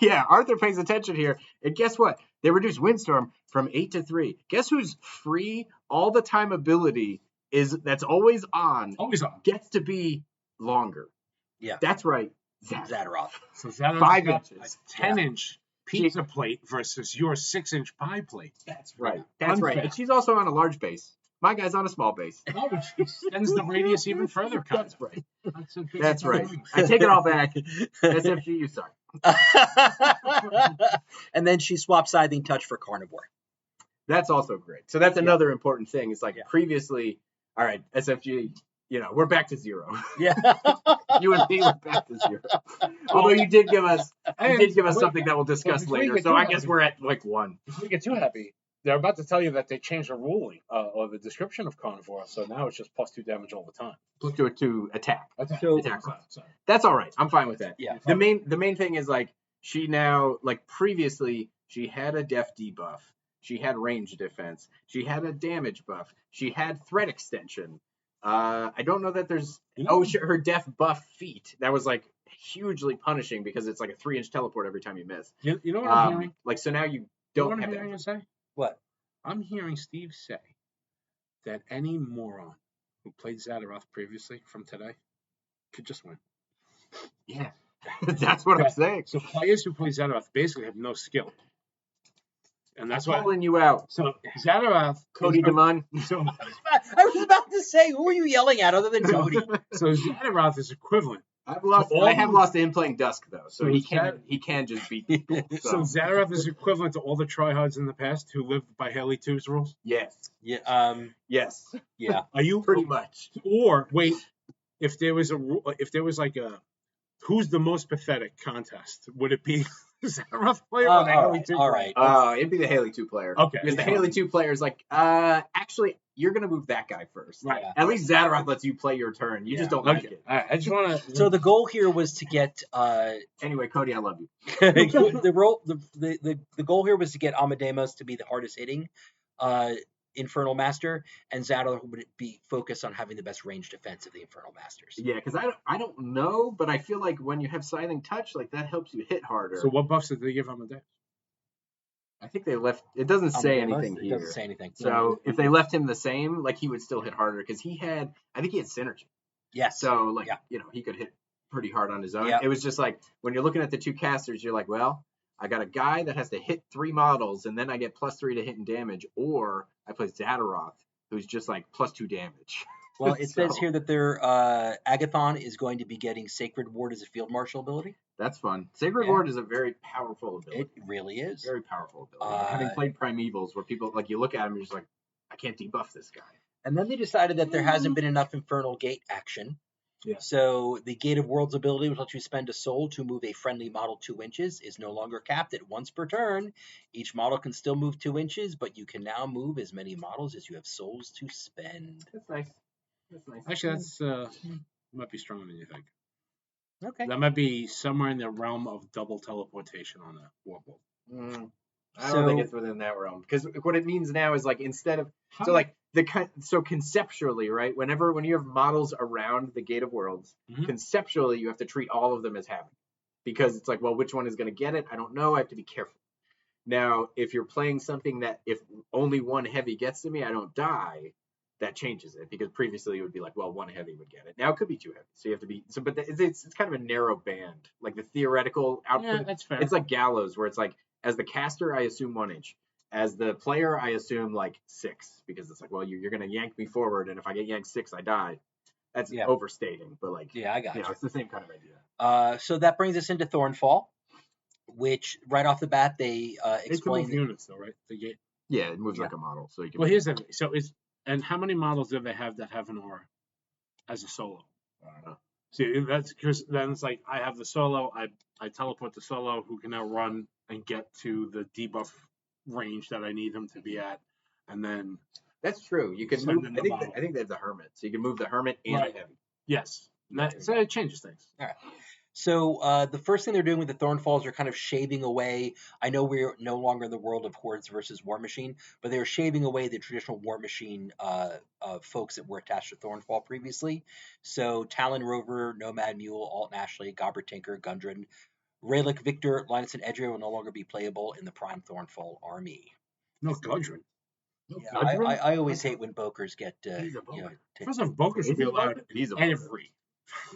Yeah, Arthur pays attention here. And guess what? They reduced Windstorm from 8 to 3. Guess who's free all the time ability that's always on, Always on. gets to be longer. Yeah. That's right. Zadaroth. So Zadaroth's 5 got inches. a 10-inch pizza plate versus your 6-inch pie plate. That's right. That's right. Unfair. And she's also on a large base. My guy's on a small base. No, which extends the radius even further. That's right. That's a big That's right. thing. I take it all back. SFG, you suck. And then she swapped Scything Touch for Carnivore. That's also great. So that's another important thing. It's like previously, all right, SFG, we're back to 0. Yeah. You and me, we're back to 0. Although you did give us something that we'll discuss before you later. get So too I guess happy- we're at like 1. If we get too happy, they're about to tell you that they changed the ruling or the description of carnivore, so now it's just +2 damage all the time. Let's do it to attack. So, Attack. sorry. That's all right. I'm fine with that. Yeah. The main thing is like she now, like previously, she had a def debuff. She had range defense. She had a damage buff. She had threat extension. I don't know that there's her def buff feat. That was like hugely punishing because it's like a 3-inch teleport every time you miss. You know what I'm hearing? Like so now you You know don't what I'm have hearing that. you say? What? I'm hearing Steve say that any moron who played Zadaroth previously from today could just win. Yeah. That's what I'm saying. So players who play Zadaroth basically have no skill. And that's why. Calling you out. So Zadaroth. Cody DeMun. So, I was about to say, who are you yelling at other than Cody? so Zadaroth is equivalent. I have lost to him playing Dusk though, so So he can just beat people. So Zadaroth is equivalent to all the tryhards in the past who lived by Haley 2's rules. Yes. Yeah. Yes. Yeah. Are you Pretty much. Or wait, if there was like a who's the most pathetic contest, would it be Zadaroth player or the Haley 2 all player? right. It'd be the Haley 2 player. Okay. Because the Haley 2 player is like, actually, you're gonna move that guy first. Right. At least Zadaroth lets you play your turn. You just don't like Okay. it. All right. I just want to. So the goal here was to get Anyway, Cody, I love you. the goal here was to get Amadeus to be the hardest hitting Infernal Master, and Zadaroth would be focused on having the best range defense of the Infernal Masters. Yeah, because I don't know, but I feel like when you have Scything Touch, like that helps you hit harder. So what buffs did they give Amadeus? I think they left. It doesn't say anything It here. doesn't say anything. So if they left him the same, like he would still hit harder because I think he had synergy. Yes. So like he could hit pretty hard on his own. Yeah. It was just like when you're looking at the two casters, you're like, well, I got a guy that has to hit 3 models, and then I get +3 to hit and damage, or I play Zadaroth, who's just like +2 damage. Well, it So, says here that their Agathon is going to be getting Sacred Ward as a field marshal ability. That's fun. Sacred Yeah. Ward is a very powerful ability. It really is. Very powerful ability. Having played Primevals, where people like you look at him, you're just like, I can't debuff this guy. And then they decided that there hasn't been enough Infernal Gate action. Yeah. So the Gate of Worlds ability, which lets you spend a soul to move a friendly model 2 inches, is no longer capped at once per turn. Each model can still move 2 inches, but you can now move as many models as you have souls to spend. That's nice. That's nice. Actually, that's might be stronger than you think. Okay. That might be somewhere in the realm of double teleportation on a Warbolt. I don't think it's within that realm, because what it means now is like instead of so conceptually, right? When you have models around the Gate of Worlds, conceptually you have to treat all of them as having, because it's like, well, which one is going to get it? I don't know. I have to be careful. Now, if you're playing something that if only one heavy gets to me, I don't die, that changes it, because previously it would be like, well, one heavy would get it. Now it could be 2 heavy, so you have to be but it's kind of a narrow band, like the theoretical output. Yeah, that's fair. It's like Gallows, where it's like, as the caster, I assume 1 inch. As the player, I assume like 6, because it's like, well, you're going to yank me forward, and if I get yanked 6, I die. That's overstating, but like, I got you know, it's the same kind of idea. So that brings us into Thornfall, which right off the bat they explain. They can move units though, right? The Gate. Yeah, it moves like a model, so you can. Well, here's the thing. So and how many models do they have that have an aura as a solo? I don't know. See, that's because then it's like, I have the solo, I teleport the solo, who can now run and get to the debuff range that I need them to be at, and then That's true. You can Send move. in the model. I think they have the hermit, so you can move the hermit and Right. the heavy. yes, so it changes things. All right. So the first thing they're doing with the Thornfalls are kind of shaving away. I know we're no longer in the world of Hordes versus War Machine, but they're shaving away the traditional War Machine folks that were attached to Thornfall previously. So Talon Rover, Nomad Mule, Alt Ashley, Gobber Tinker, Gundren, Raylick Victor, Linus, and Edria will no longer be playable in the Prime Thornfall army. No Gudrun. No Yeah, Gudrun? I always hate when Bokers get He's a you know. Boker. First off, Boker should be allowed He's a in Boker. every.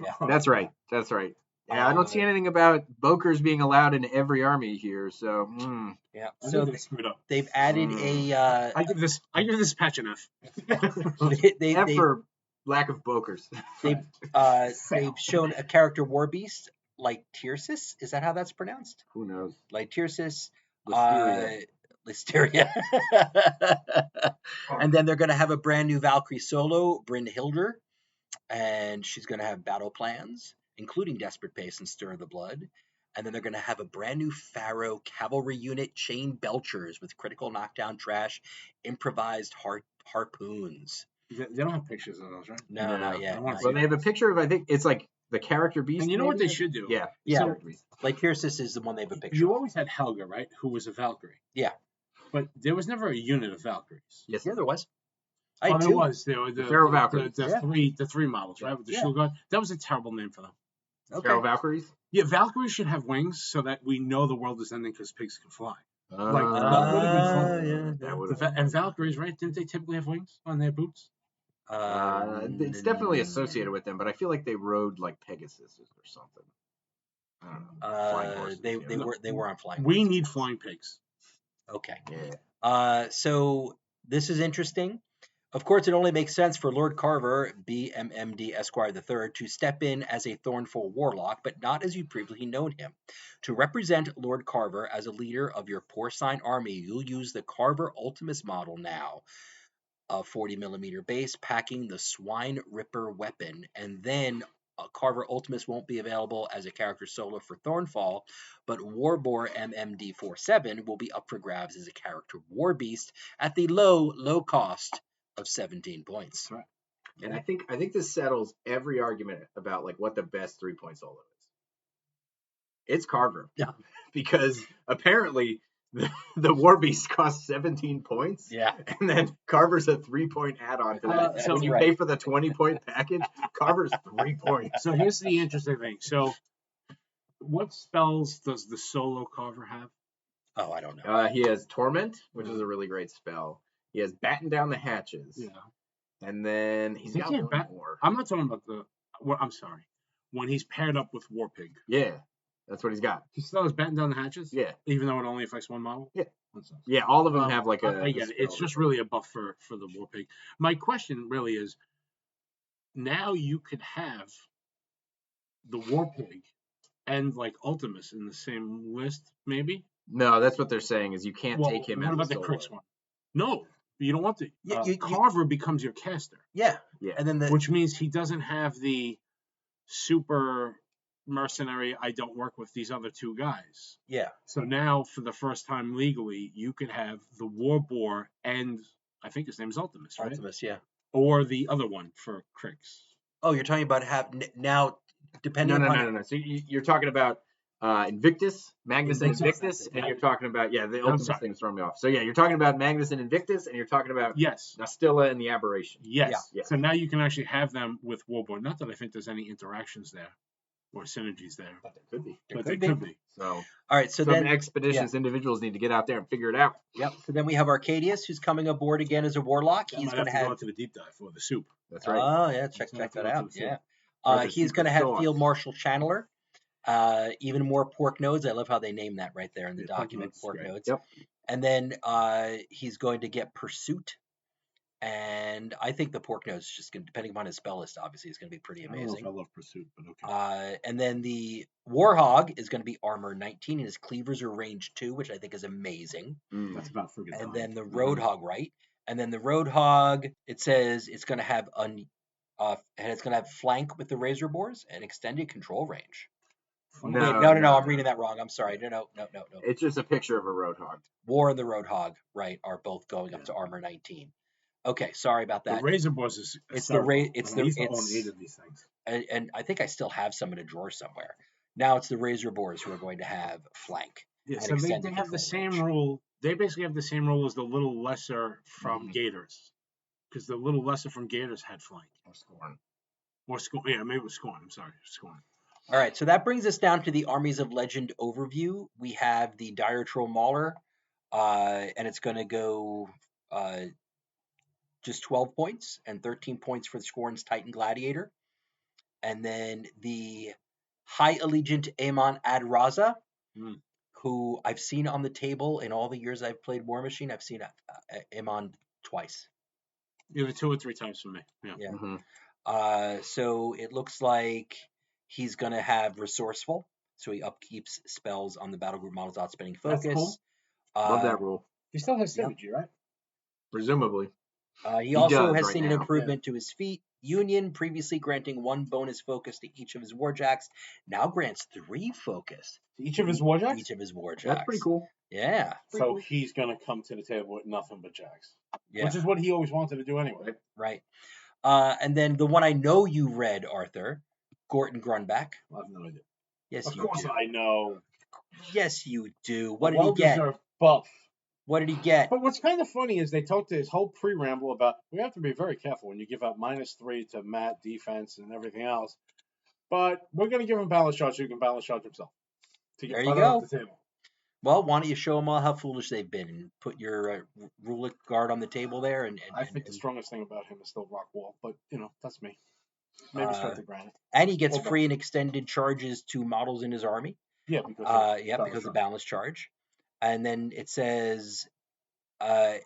Yeah. That's right. That's right. Yeah, I don't see anything about Bokers being allowed in every army here. So Yeah. I So think they screwed up. they've added a. I give this patch an F. F for lack of Bokers. They've shown a character War Beast like Tyrsis. Is that how that's pronounced? Who knows? Like Tyrsis. Listeria. Listeria. And then they're going to have a brand new Valkyrie solo, Bryn Hilder, and she's going to have battle plans, including Desperate Pace and Stir of the Blood. And then they're going to have a brand new Pharaoh cavalry unit, Chain Belchers, with critical knockdown trash, improvised harpoons. They don't have pictures of those, right? No, not I yet. don't wanna not see Well, yet. they have a picture of, I think it's like the character beast. And you know what maybe? they should do? Yeah. Yeah. character beast. Like Tyrsis is the one they have a picture You of. always had Helga, right? Who was a Valkyrie. Yeah. But there was never a unit of Valkyries. Yes. Yeah, there was. There two. was. There were the Pharaoh Valkyries. the three models, right? With the shield guard. That was a terrible name for them. Okay. Pharaoh Valkyries. Yeah, Valkyries should have wings so that we know the world is ending because pigs can fly. That would have been fun. That would have. And Valkyries, right? Didn't they typically have wings on their boots? It's definitely associated with them, but I feel like they rode like Pegasus or something. I don't know. Flying horses, they were on flying. We need flying pigs. Okay. Yeah. So this is interesting. Of course, it only makes sense for Lord Carver, BMMD Esquire III, to step in as a Thornfall warlock, but not as you'd previously known him. To represent Lord Carver as a leader of your Porcine army, you'll use the Carver Ultimus model now, a 40mm base, packing the Swine Ripper weapon, and then Carver Ultimus won't be available as a character solo for Thornfall, but Warbore MMD47 will be up for grabs as a character War Beast at the low cost of 17 points. Right. And I think this settles every argument about like what the best 3-point solo is. It's Carver. Yeah. Because apparently the War Beast costs 17 points. Yeah. And then Carver's a 3-point add-on to that. So when you pay for the 20-point package, Carver's 3 points. So here's the interesting thing. So what spells does the solo Carver have? Oh, I don't know. He has Torment, which is a really great spell. He has Batten Down the Hatches. Yeah. And then he's got one more. I'm not talking about I'm sorry. When he's paired up with War Pig. Yeah. That's what he's got. He still has Batten Down the Hatches? Yeah. Even though it only affects one model? Yeah. Yeah, all of them have like I get it. It's just really a buff for the War Pig. My question really is, now you could have the War Pig and like Ultimus in the same list, maybe? No, that's what they're saying is you can't take him what as about a the solo. Crix one? No, you don't want to. Yeah, Carver becomes your caster. Yeah. Yeah. And then Which means he doesn't have the super mercenary. I don't work with these other two guys. Yeah. So now, for the first time legally, you could have the War Boar and I think his name's Ultimus, right? Ultimus, yeah. Or the other one for Crix. Oh, you're talking about now, depending No. So you're talking about Invictus, Magnus and Invictus, Invictus, and yeah. you're talking about the I'm Ultimus sorry. thing's throwing me off. So yeah, you're talking about Magnus and Invictus, and you're talking about Yes. Nastilla and the Aberration. Yes. Yeah. So now you can actually have them with Warboard. Not that I think there's any interactions there or synergies there, But there could be. but there could be. So All right, so some then expeditions individuals need to get out there and figure it out. Yep. So then we have Arcadius, who's coming aboard again as a warlock. That He's might going to have to go have. into the deep dive for the soup. That's right. Oh yeah, check It's gonna that have to go out. to the Yeah. Or the He's going to secret have sauce. Field Marshal Channeler. Even more pork nodes. I love how they name that right there in the Yeah, pork document. nodes is Pork great. nodes. Yep. And then he's going to get Pursuit. And I think the pork nodes just going, depending upon his spell list, obviously, is going to be pretty I don't know if amazing. I love Pursuit, but okay. And then the Warhog is going to be armor 19, and his cleavers are range 2, which I think is amazing. That's about friggin' And time. then the Roadhog, right? And then the Roadhog, it says it's going to have and it's going to have flank with the Razor Boars and extended control range. No, Wait, no, I'm reading that wrong. I'm sorry. No. It's just a picture of a Roadhog. War and the Roadhog, right, are both going up to armor 19. Okay, sorry about The that. Razor Boss is It's the he's the own 8 of these things. And I think I still have some in a drawer somewhere. Now it's the Razor Boars who are going to have flank. Yeah, and so they extended have the control same range. rule. They basically have the same rule as the Little Lesser from Gators, because the Little Lesser from Gators had flank. Or Scorn. Or Scorn. Yeah, maybe it was Scorn. I'm sorry, Scorn. All right, so that brings us down to the Armies of Legend overview. We have the Dire Troll Mauler, and it's going to go just 12 points and 13 points for the Scorn's Titan Gladiator. And then the High Allegiant Amon Adraza, who I've seen on the table in all the years I've played War Machine. I've seen Amon twice. Either 2 or 3 times for me. Yeah. Yeah. Mm-hmm. So it looks like he's going to have Resourceful, so he upkeeps spells on the battle group models outspending focus. That's cool. Love that rule. He still has Yep. synergy, right? Presumably. He also does has right seen an now. improvement to his feat. Union, previously granting 1 bonus focus to each of his warjacks, now grants 3 focus Each of his warjacks? each of his warjacks. That's pretty cool. Yeah. So he's going to come to the table with nothing but jacks. Yeah. Which is what he always wanted to do anyway. Right. And then the one I know you read, Arthur, Gorton Grunback. I have no idea. Yes, Of you course do. I know. Yes, you do. What did he get? Well-deserved buff. What did he get? But what's kind of funny is they talked to his whole pre-ramble about we have to be very careful when you give out -3 to Matt defense and everything else. But we're going to give him balance charge so he can balance charge himself. To get There you butter go. off the table. Well, why don't you show them all how foolish they've been and put your Rulic guard on the table there? And I think the strongest thing about him is still Rockwall, but that's me. Maybe strength of granite. and he gets Hold on. free and extended charges to models in his army. Yeah, because Because of balance charge. And then it says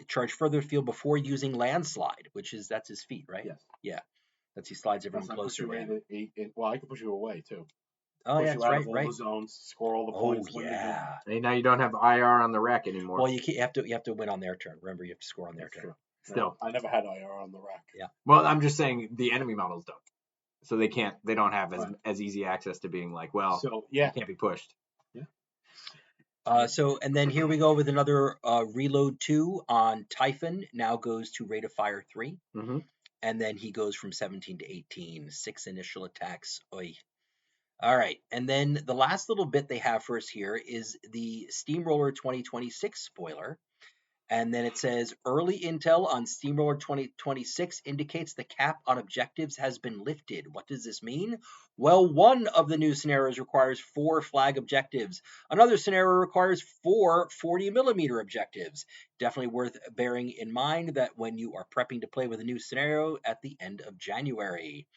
charge further field before using landslide, that's his feat, right? Yes. Yeah. He slides everyone closer. Well, I can push you away too. Oh, Push yeah, you that's out right, of all right. the zones, score all the Oh, points. win the game. yeah. And now you don't have IR on the rack anymore. Well, you have to win on their turn. Remember, you have to score on their That's turn. true. Still. I never had IR on the rack. Yeah. Well, I'm just saying the enemy models don't. So they don't have as easy access to being like, well, So yeah, can't be pushed. And then here we go with another reload 2 on Typhon. Now goes to rate of fire 3. Mm-hmm. And then he goes from 17 to 18. 6 initial attacks. Oy. All right. And then the last little bit they have for us here is the Steamroller 2026 spoiler. And then it says early intel on Steamroller 2026 indicates the cap on objectives has been lifted. What does this mean? Well, one of the new scenarios requires 4 flag objectives. Another scenario requires 4 40mm objectives. Definitely worth bearing in mind that when you are prepping to play with a new scenario at the end of January.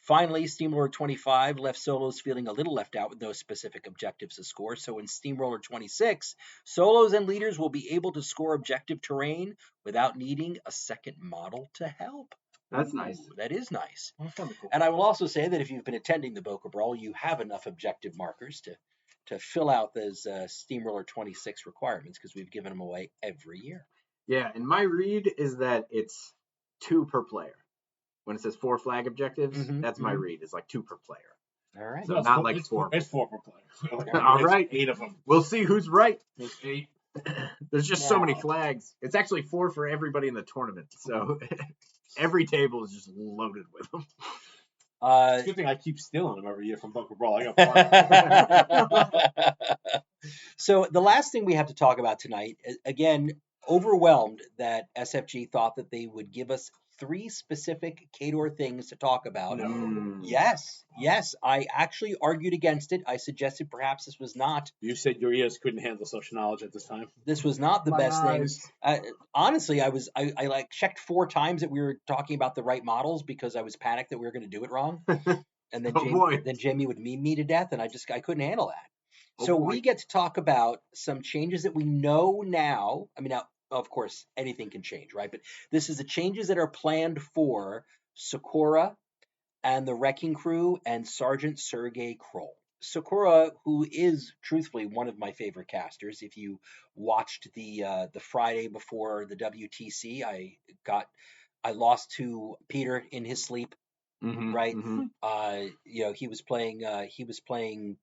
Finally, Steamroller 25 left solos feeling a little left out with no specific objectives to score. So in Steamroller 26, solos and leaders will be able to score objective terrain without needing a second model to help. That's nice. That is nice. that's kind of cool. And I will also say that if you've been attending the Boca Brawl, you have enough objective markers to fill out those Steamroller 26 requirements because we've given them away every year. Yeah, and my read is that it's 2 per player. When it says 4 flag objectives, Mhm, that's my read. It's like 2 per player. All right. So Not like four. It's 4 per player. All It's right. 8 of them. We'll see who's right. There's 8. There's just so many Wow. flags. It's actually 4 for everybody in the tournament. So every table is just loaded with them. It's a good thing I keep stealing them every year from Boca Brawl. I got 5. So the last thing we have to talk about tonight, again, overwhelmed that SFG thought that they would give us 3 specific Khador things to talk about. No. Yes. I actually argued against it. I suggested perhaps this was not You said your ears couldn't handle social knowledge at this time. the My best thing. eyes. Honestly, I like checked 4 times that we were talking about the right models because I was panicked that we were going to do it wrong. And then Jamie would meme me to death, and I couldn't handle that. So we get to talk about some changes that we know now. I mean, now, of course, anything can change, right? But this is the changes that are planned for Sakura and the Wrecking Crew and Sergeant Sergei Kroll. Sakura, who is truthfully one of my favorite casters. If you watched the Friday before the WTC, I lost to Peter in his sleep, right? He was playing.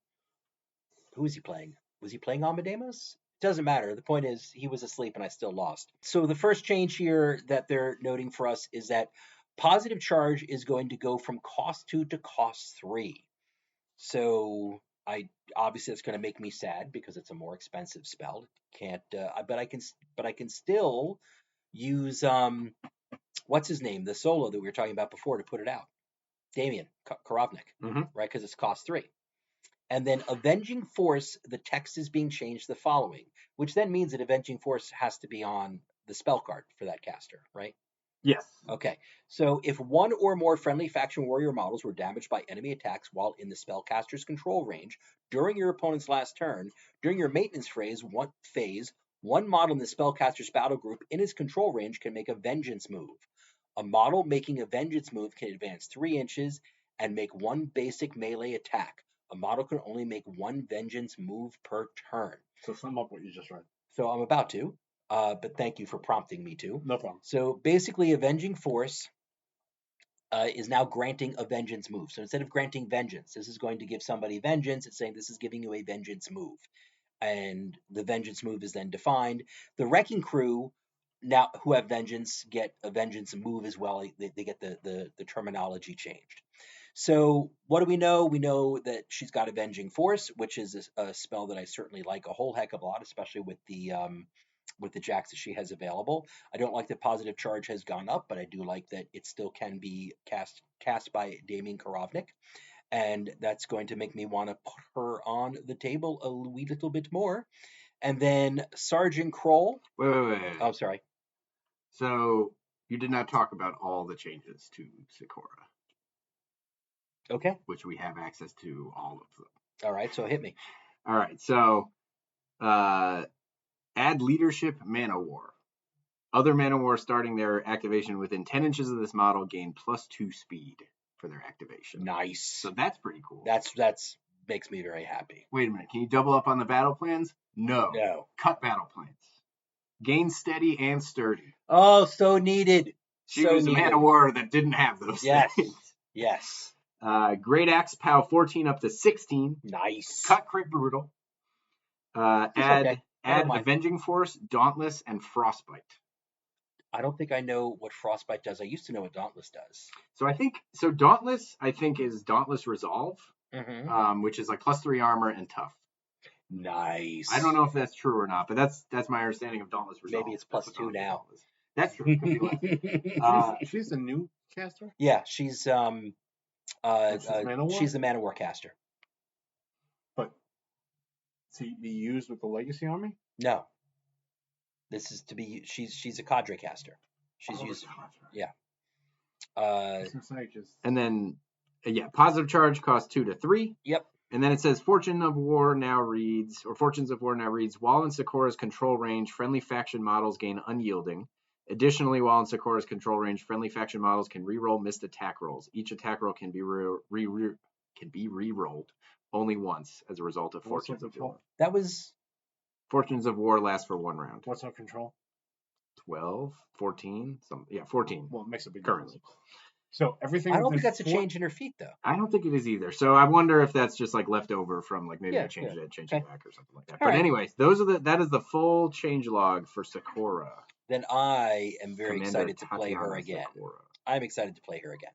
Who was he playing? Was he playing Amadeus? Doesn't matter. The point is, he was asleep and I still lost. So the first change here that they're noting for us is that positive charge is going to go from cost 2 to cost 3. So obviously that's going to make me sad because it's a more expensive spell. But I can still use what's his name, the solo that we were talking about before to put it out, Damian Korovnik, right? Because it's cost 3. And then Avenging Force, the text is being changed the following, which then means that Avenging Force has to be on the spell card for that caster, right? Yes. Okay. So if 1 or more friendly faction warrior models were damaged by enemy attacks while in the spellcaster's control range during your opponent's last turn, during your maintenance phase, one model in the spellcaster's battle group in his control range can make a vengeance move. A model making a vengeance move can advance 3 inches and make 1 basic melee attack. A model can only make 1 vengeance move per turn. So sum up what you just read. So I'm about to, but thank you for prompting me to. No problem. So basically, Avenging Force is now granting a vengeance move. So instead of granting vengeance, this is going to give somebody vengeance. It's saying this is giving you a vengeance move. And the vengeance move is then defined. The Wrecking Crew, now who have vengeance, get a vengeance move as well. They get the terminology changed. So what do we know? We know that she's got Avenging Force, which is a spell that I certainly like a whole heck of a lot, especially with the jacks that she has available. I don't like that positive charge has gone up, but I do like that it still can be cast by Damian Korovnik. And that's going to make me want to put her on the table a wee little bit more. And then Sergeant Kroll. Wait. Oh, sorry. So you did not talk about all the changes to Sakura. Okay. Which we have access to all of them. All right, so hit me. All right, so add leadership Mana War. Other Mana War starting their activation within 10 inches of this model gain +2 speed for their activation. Nice. So that's pretty cool. That's makes me very happy. Wait a minute, can you double up on the battle plans? No. Cut battle plans. Gain steady and sturdy. Oh, so needed. She was a Mana War that didn't have those things. Yes. Great Axe POW 14 up to 16. Nice. Cut Crit Brutal. Add Avenging Force, Dauntless, and Frostbite. I don't think I know what Frostbite does. I used to know what Dauntless does. So Dauntless, I think, is Dauntless Resolve, which is like +3 armor and tough. Nice. I don't know if that's true or not, but that's my understanding of Dauntless Resolve. Maybe it's +2 now. That's true. She's a new caster? Yeah, she's she's the Man of War caster. But to be used with the Legacy Army? No. This is to be she's a cadre caster. She's used. Yeah. And then positive charge costs 2 to 3. Yep. And then it says Fortunes of War now reads, while in Sakura's control range, friendly faction models gain unyielding. Additionally, while in Sakura's control range, friendly faction models can reroll missed attack rolls. Each attack roll can be re-rolled only once as a result of Fortunes of War. That was Fortunes of War lasts for 1 round. What's our control? 12, 14, 14. Well, it makes a big currently. difference. So everything. I was don't in think that's a four- change in her feet, though. I don't think it is either. So I wonder if that's just like leftover from like maybe Yeah, they changed yeah. it, changed Okay. it back or something like that. All But right. anyways, that is the full change log for Sakura. Then I am very Commander excited to play her Tatiana again. Sakura. I'm excited to play her again.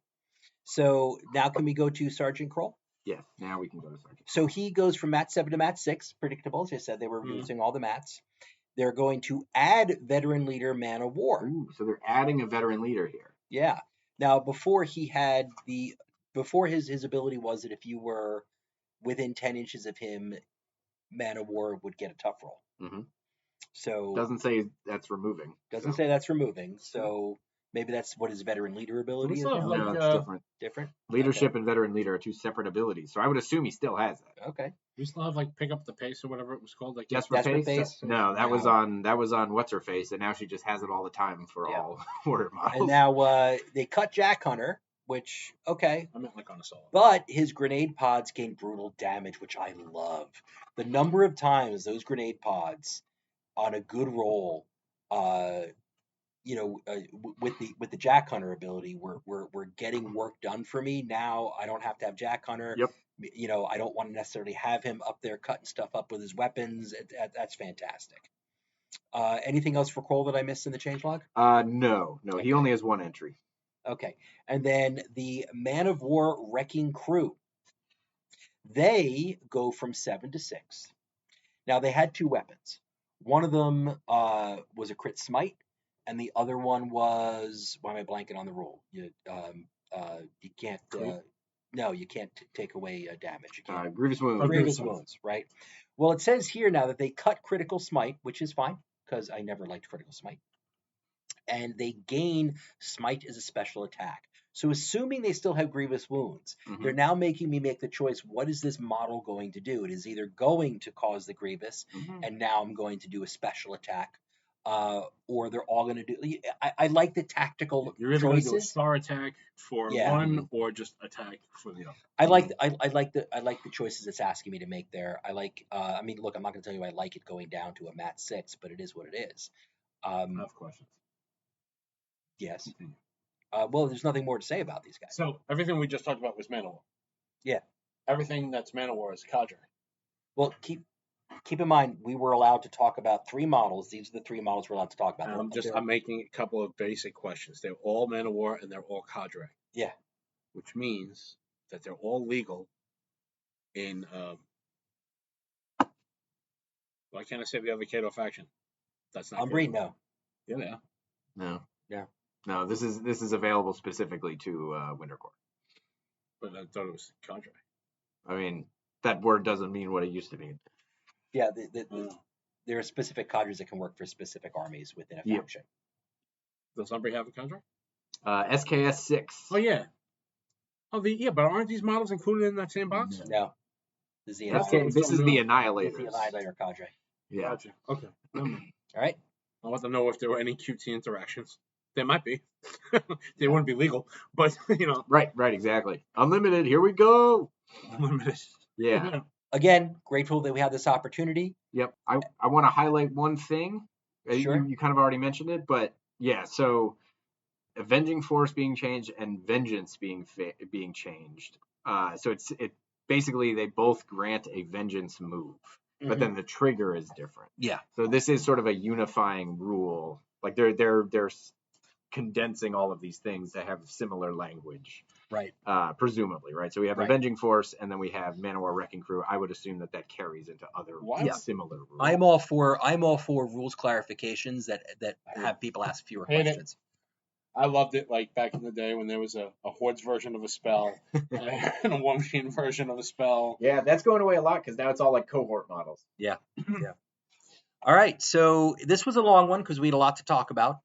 So now can we go to Sergeant Kroll? Yes, now we can go to Sergeant. So he goes from mat 7 to mat 6, predictable. As I said, they were Mhm. reducing all the mats. They're going to add veteran leader Man of War. Ooh, so they're adding a veteran leader here. Yeah. Now before he had before his ability was that if you were within 10 inches of him, Man of War would get a tough roll. Mm-hmm. So Doesn't say that's removing. doesn't so. say that's removing. So maybe that's what his veteran leader ability is. still have, now? like, No, it's different. Different. Leadership and veteran leader are two separate abilities, so I would assume he still has that. Okay. We still have like pick up the pace or whatever it was called. Like Desperate Desperate Pace? Pace? No, that was No. on what's her face, and now she just has it all the time for Yeah. all order models. And now they cut Jack Hunter, which okay, I meant like on a solo. but his grenade pods gain brutal damage, which I love. The number of times those grenade pods on a good roll, with the Jack Hunter ability, we're getting work done for me. Now I don't have to have Jack Hunter. Yep. I don't want to necessarily have him up there cutting stuff up with his weapons. That's fantastic. Anything else for Kroll that I missed in the changelog? No, he only has one entry. Okay. And then the Man of War Wrecking Crew. They go from 7 to 6. Now, they had two weapons. One of them was a crit smite, and the other one was, why am I blanking on the rule? You can't, you can't take away damage. You can't. Grievous Wounds. Grievous Wounds, right? Well, it says here now that they cut critical smite, which is fine, because I never liked critical smite. And they gain smite as a special attack. So assuming they still have grievous wounds, Mhm. they're now making me make the choice, what is this model going to do? It is either going to cause the grievous, Mhm. and now I'm going to do a special attack, or they're all going to do... I like the tactical You're either going to do a choices. star attack for Yeah. one or just attack for the other. I like the choices it's asking me to make there. I like... look, I'm not going to tell you I like it going down to a mat 6, but it is what it is. I have questions. Yes. Continue. Well, there's nothing more to say about these guys. So everything we just talked about was Man of War. Yeah. Everything that's Man of War is Khador. Well, keep in mind, we were allowed to talk about 3 models. These are the 3 models we're allowed to talk about. I'm making a couple of basic questions. They're all Man of War and they're all Khador. Yeah. Which means that they're all legal in why can't I say the other Khador faction? That's not Umbri, Khador. no. Yeah, they are. No. Yeah. No, this is available specifically to Wintercore. But I thought it was Khador. I mean, that word doesn't mean what it used to mean. Yeah, there are specific cadres that can work for specific armies within a Yeah. faction. Does Umbri have a Khador? SKS 6. Oh yeah. But aren't these models included in that same box? No. This is the This is the This Annihilators. is the Annihilator cadre. Yeah. Gotcha. Okay. All right. I want to know if there were any QT interactions. There might be. They wouldn't be legal, but Right, exactly. Unlimited, here we go. limited. Yeah. Again, grateful that we have this opportunity. Yep. I want to highlight one thing. Sure. You kind of already mentioned it, but yeah, so Avenging Force being changed and Vengeance being changed. So it basically they both grant a Vengeance move, but then the trigger is different. Yeah. So this is sort of a unifying rule. Like they're condensing all of these things that have similar language. Right. Presumably, right? So we have Right. Avenging Force, and then we have Man of War Wrecking Crew. I would assume that carries into other similar rules. I'm all for rules clarifications that have people ask fewer Hate it. questions. I loved it like back in the day when there was a Hordes version of a spell and a War Machine version of a spell. Yeah, that's going away a lot because now it's all like cohort models. Yeah. All right. So this was a long one because we had a lot to talk about.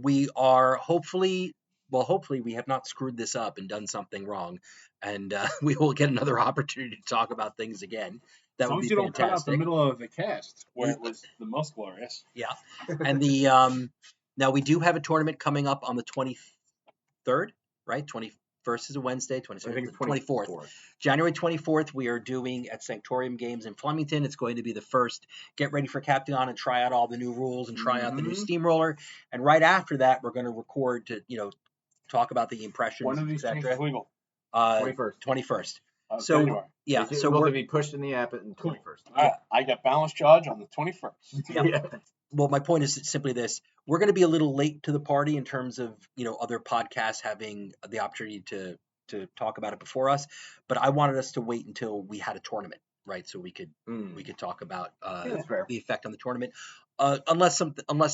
We are hopefully we have not screwed this up and done something wrong, and we will get another opportunity to talk about things again. That As long would as be you don't cut out the fantastic. middle of the cast where it was the most glorious. Yeah. And the now we do have a tournament coming up on the 23rd, right? 21st is a Wednesday, 22nd, 24th. January 24th, we are doing at Sanctorium Games in Flemington. It's going to be the first get ready for Captain On and try out all the new rules and try out the new Steamroller. And right after that, we're going to record to, talk about the impressions, When are these changes etc. legal? 21st. 21st. Of So January. yeah, It so will we're be pushed in the app on the 21st. All right, I got balance charge on the 21st. Yep. Well, my point is simply this: we're going to be a little late to the party in terms of other podcasts having the opportunity to talk about it before us. But I wanted us to wait until we had a tournament, right? So we could talk about that's fair. the effect on the tournament, unless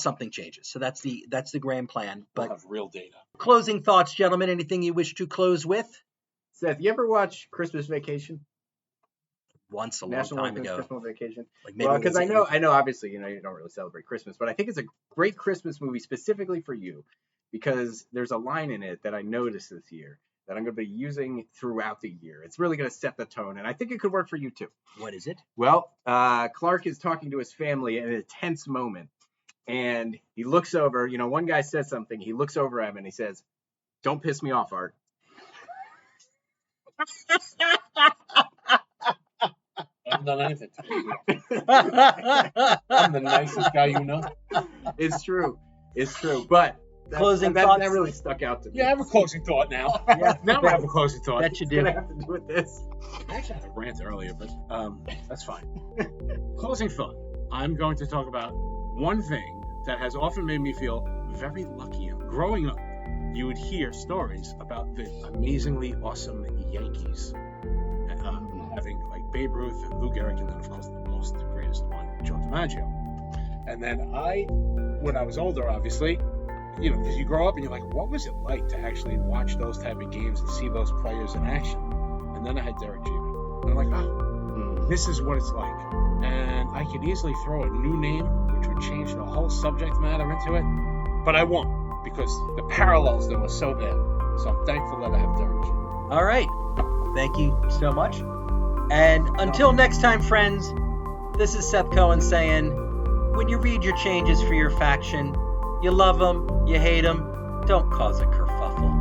something changes. So that's the grand plan. We'll But have real data. closing thoughts, gentlemen. Anything you wish to close with? Seth, you ever watch Christmas Vacation? Once a National long time Lampoon's ago, Christmas Vacation. like maybe Well, it because was- I know, obviously, you don't really celebrate Christmas, but I think it's a great Christmas movie specifically for you because there's a line in it that I noticed this year that I'm going to be using throughout the year. It's really going to set the tone, and I think it could work for you too. What is it? Well, Clark is talking to his family in a tense moment, and he looks over. One guy says something. He looks over at him and he says, "Don't piss me off, Art." I haven't done anything to you. I'm the nicest guy you know. It's true. But Closing that thoughts? really stuck out to me. Yeah, I have a closing thought now. Yeah. Now I have a closing thought. That you It's do. gonna have to do with this. I actually had a rant earlier, but that's fine. Closing thought. I'm going to talk about one thing that has often made me feel very lucky. Growing up, you would hear stories about the amazingly awesome Yankees having like Babe Ruth and Lou Gehrig, and then of course the most greatest one, Joe DiMaggio. And then when I was older, obviously, because you grow up and you're like, what was it like to actually watch those type of games and see those players in action? And then I had Derek Jeter. And I'm like, oh, this is what it's like. And I could easily throw a new name, which would change the whole subject matter into it, but I won't, because the parallels that were so bad. So I'm thankful that I have Derek Jeter. All right. Thank you so much. And until next time, friends, this is Seth Cohen saying, when you read your changes for your faction, you love them, you hate them, don't cause a kerfuffle.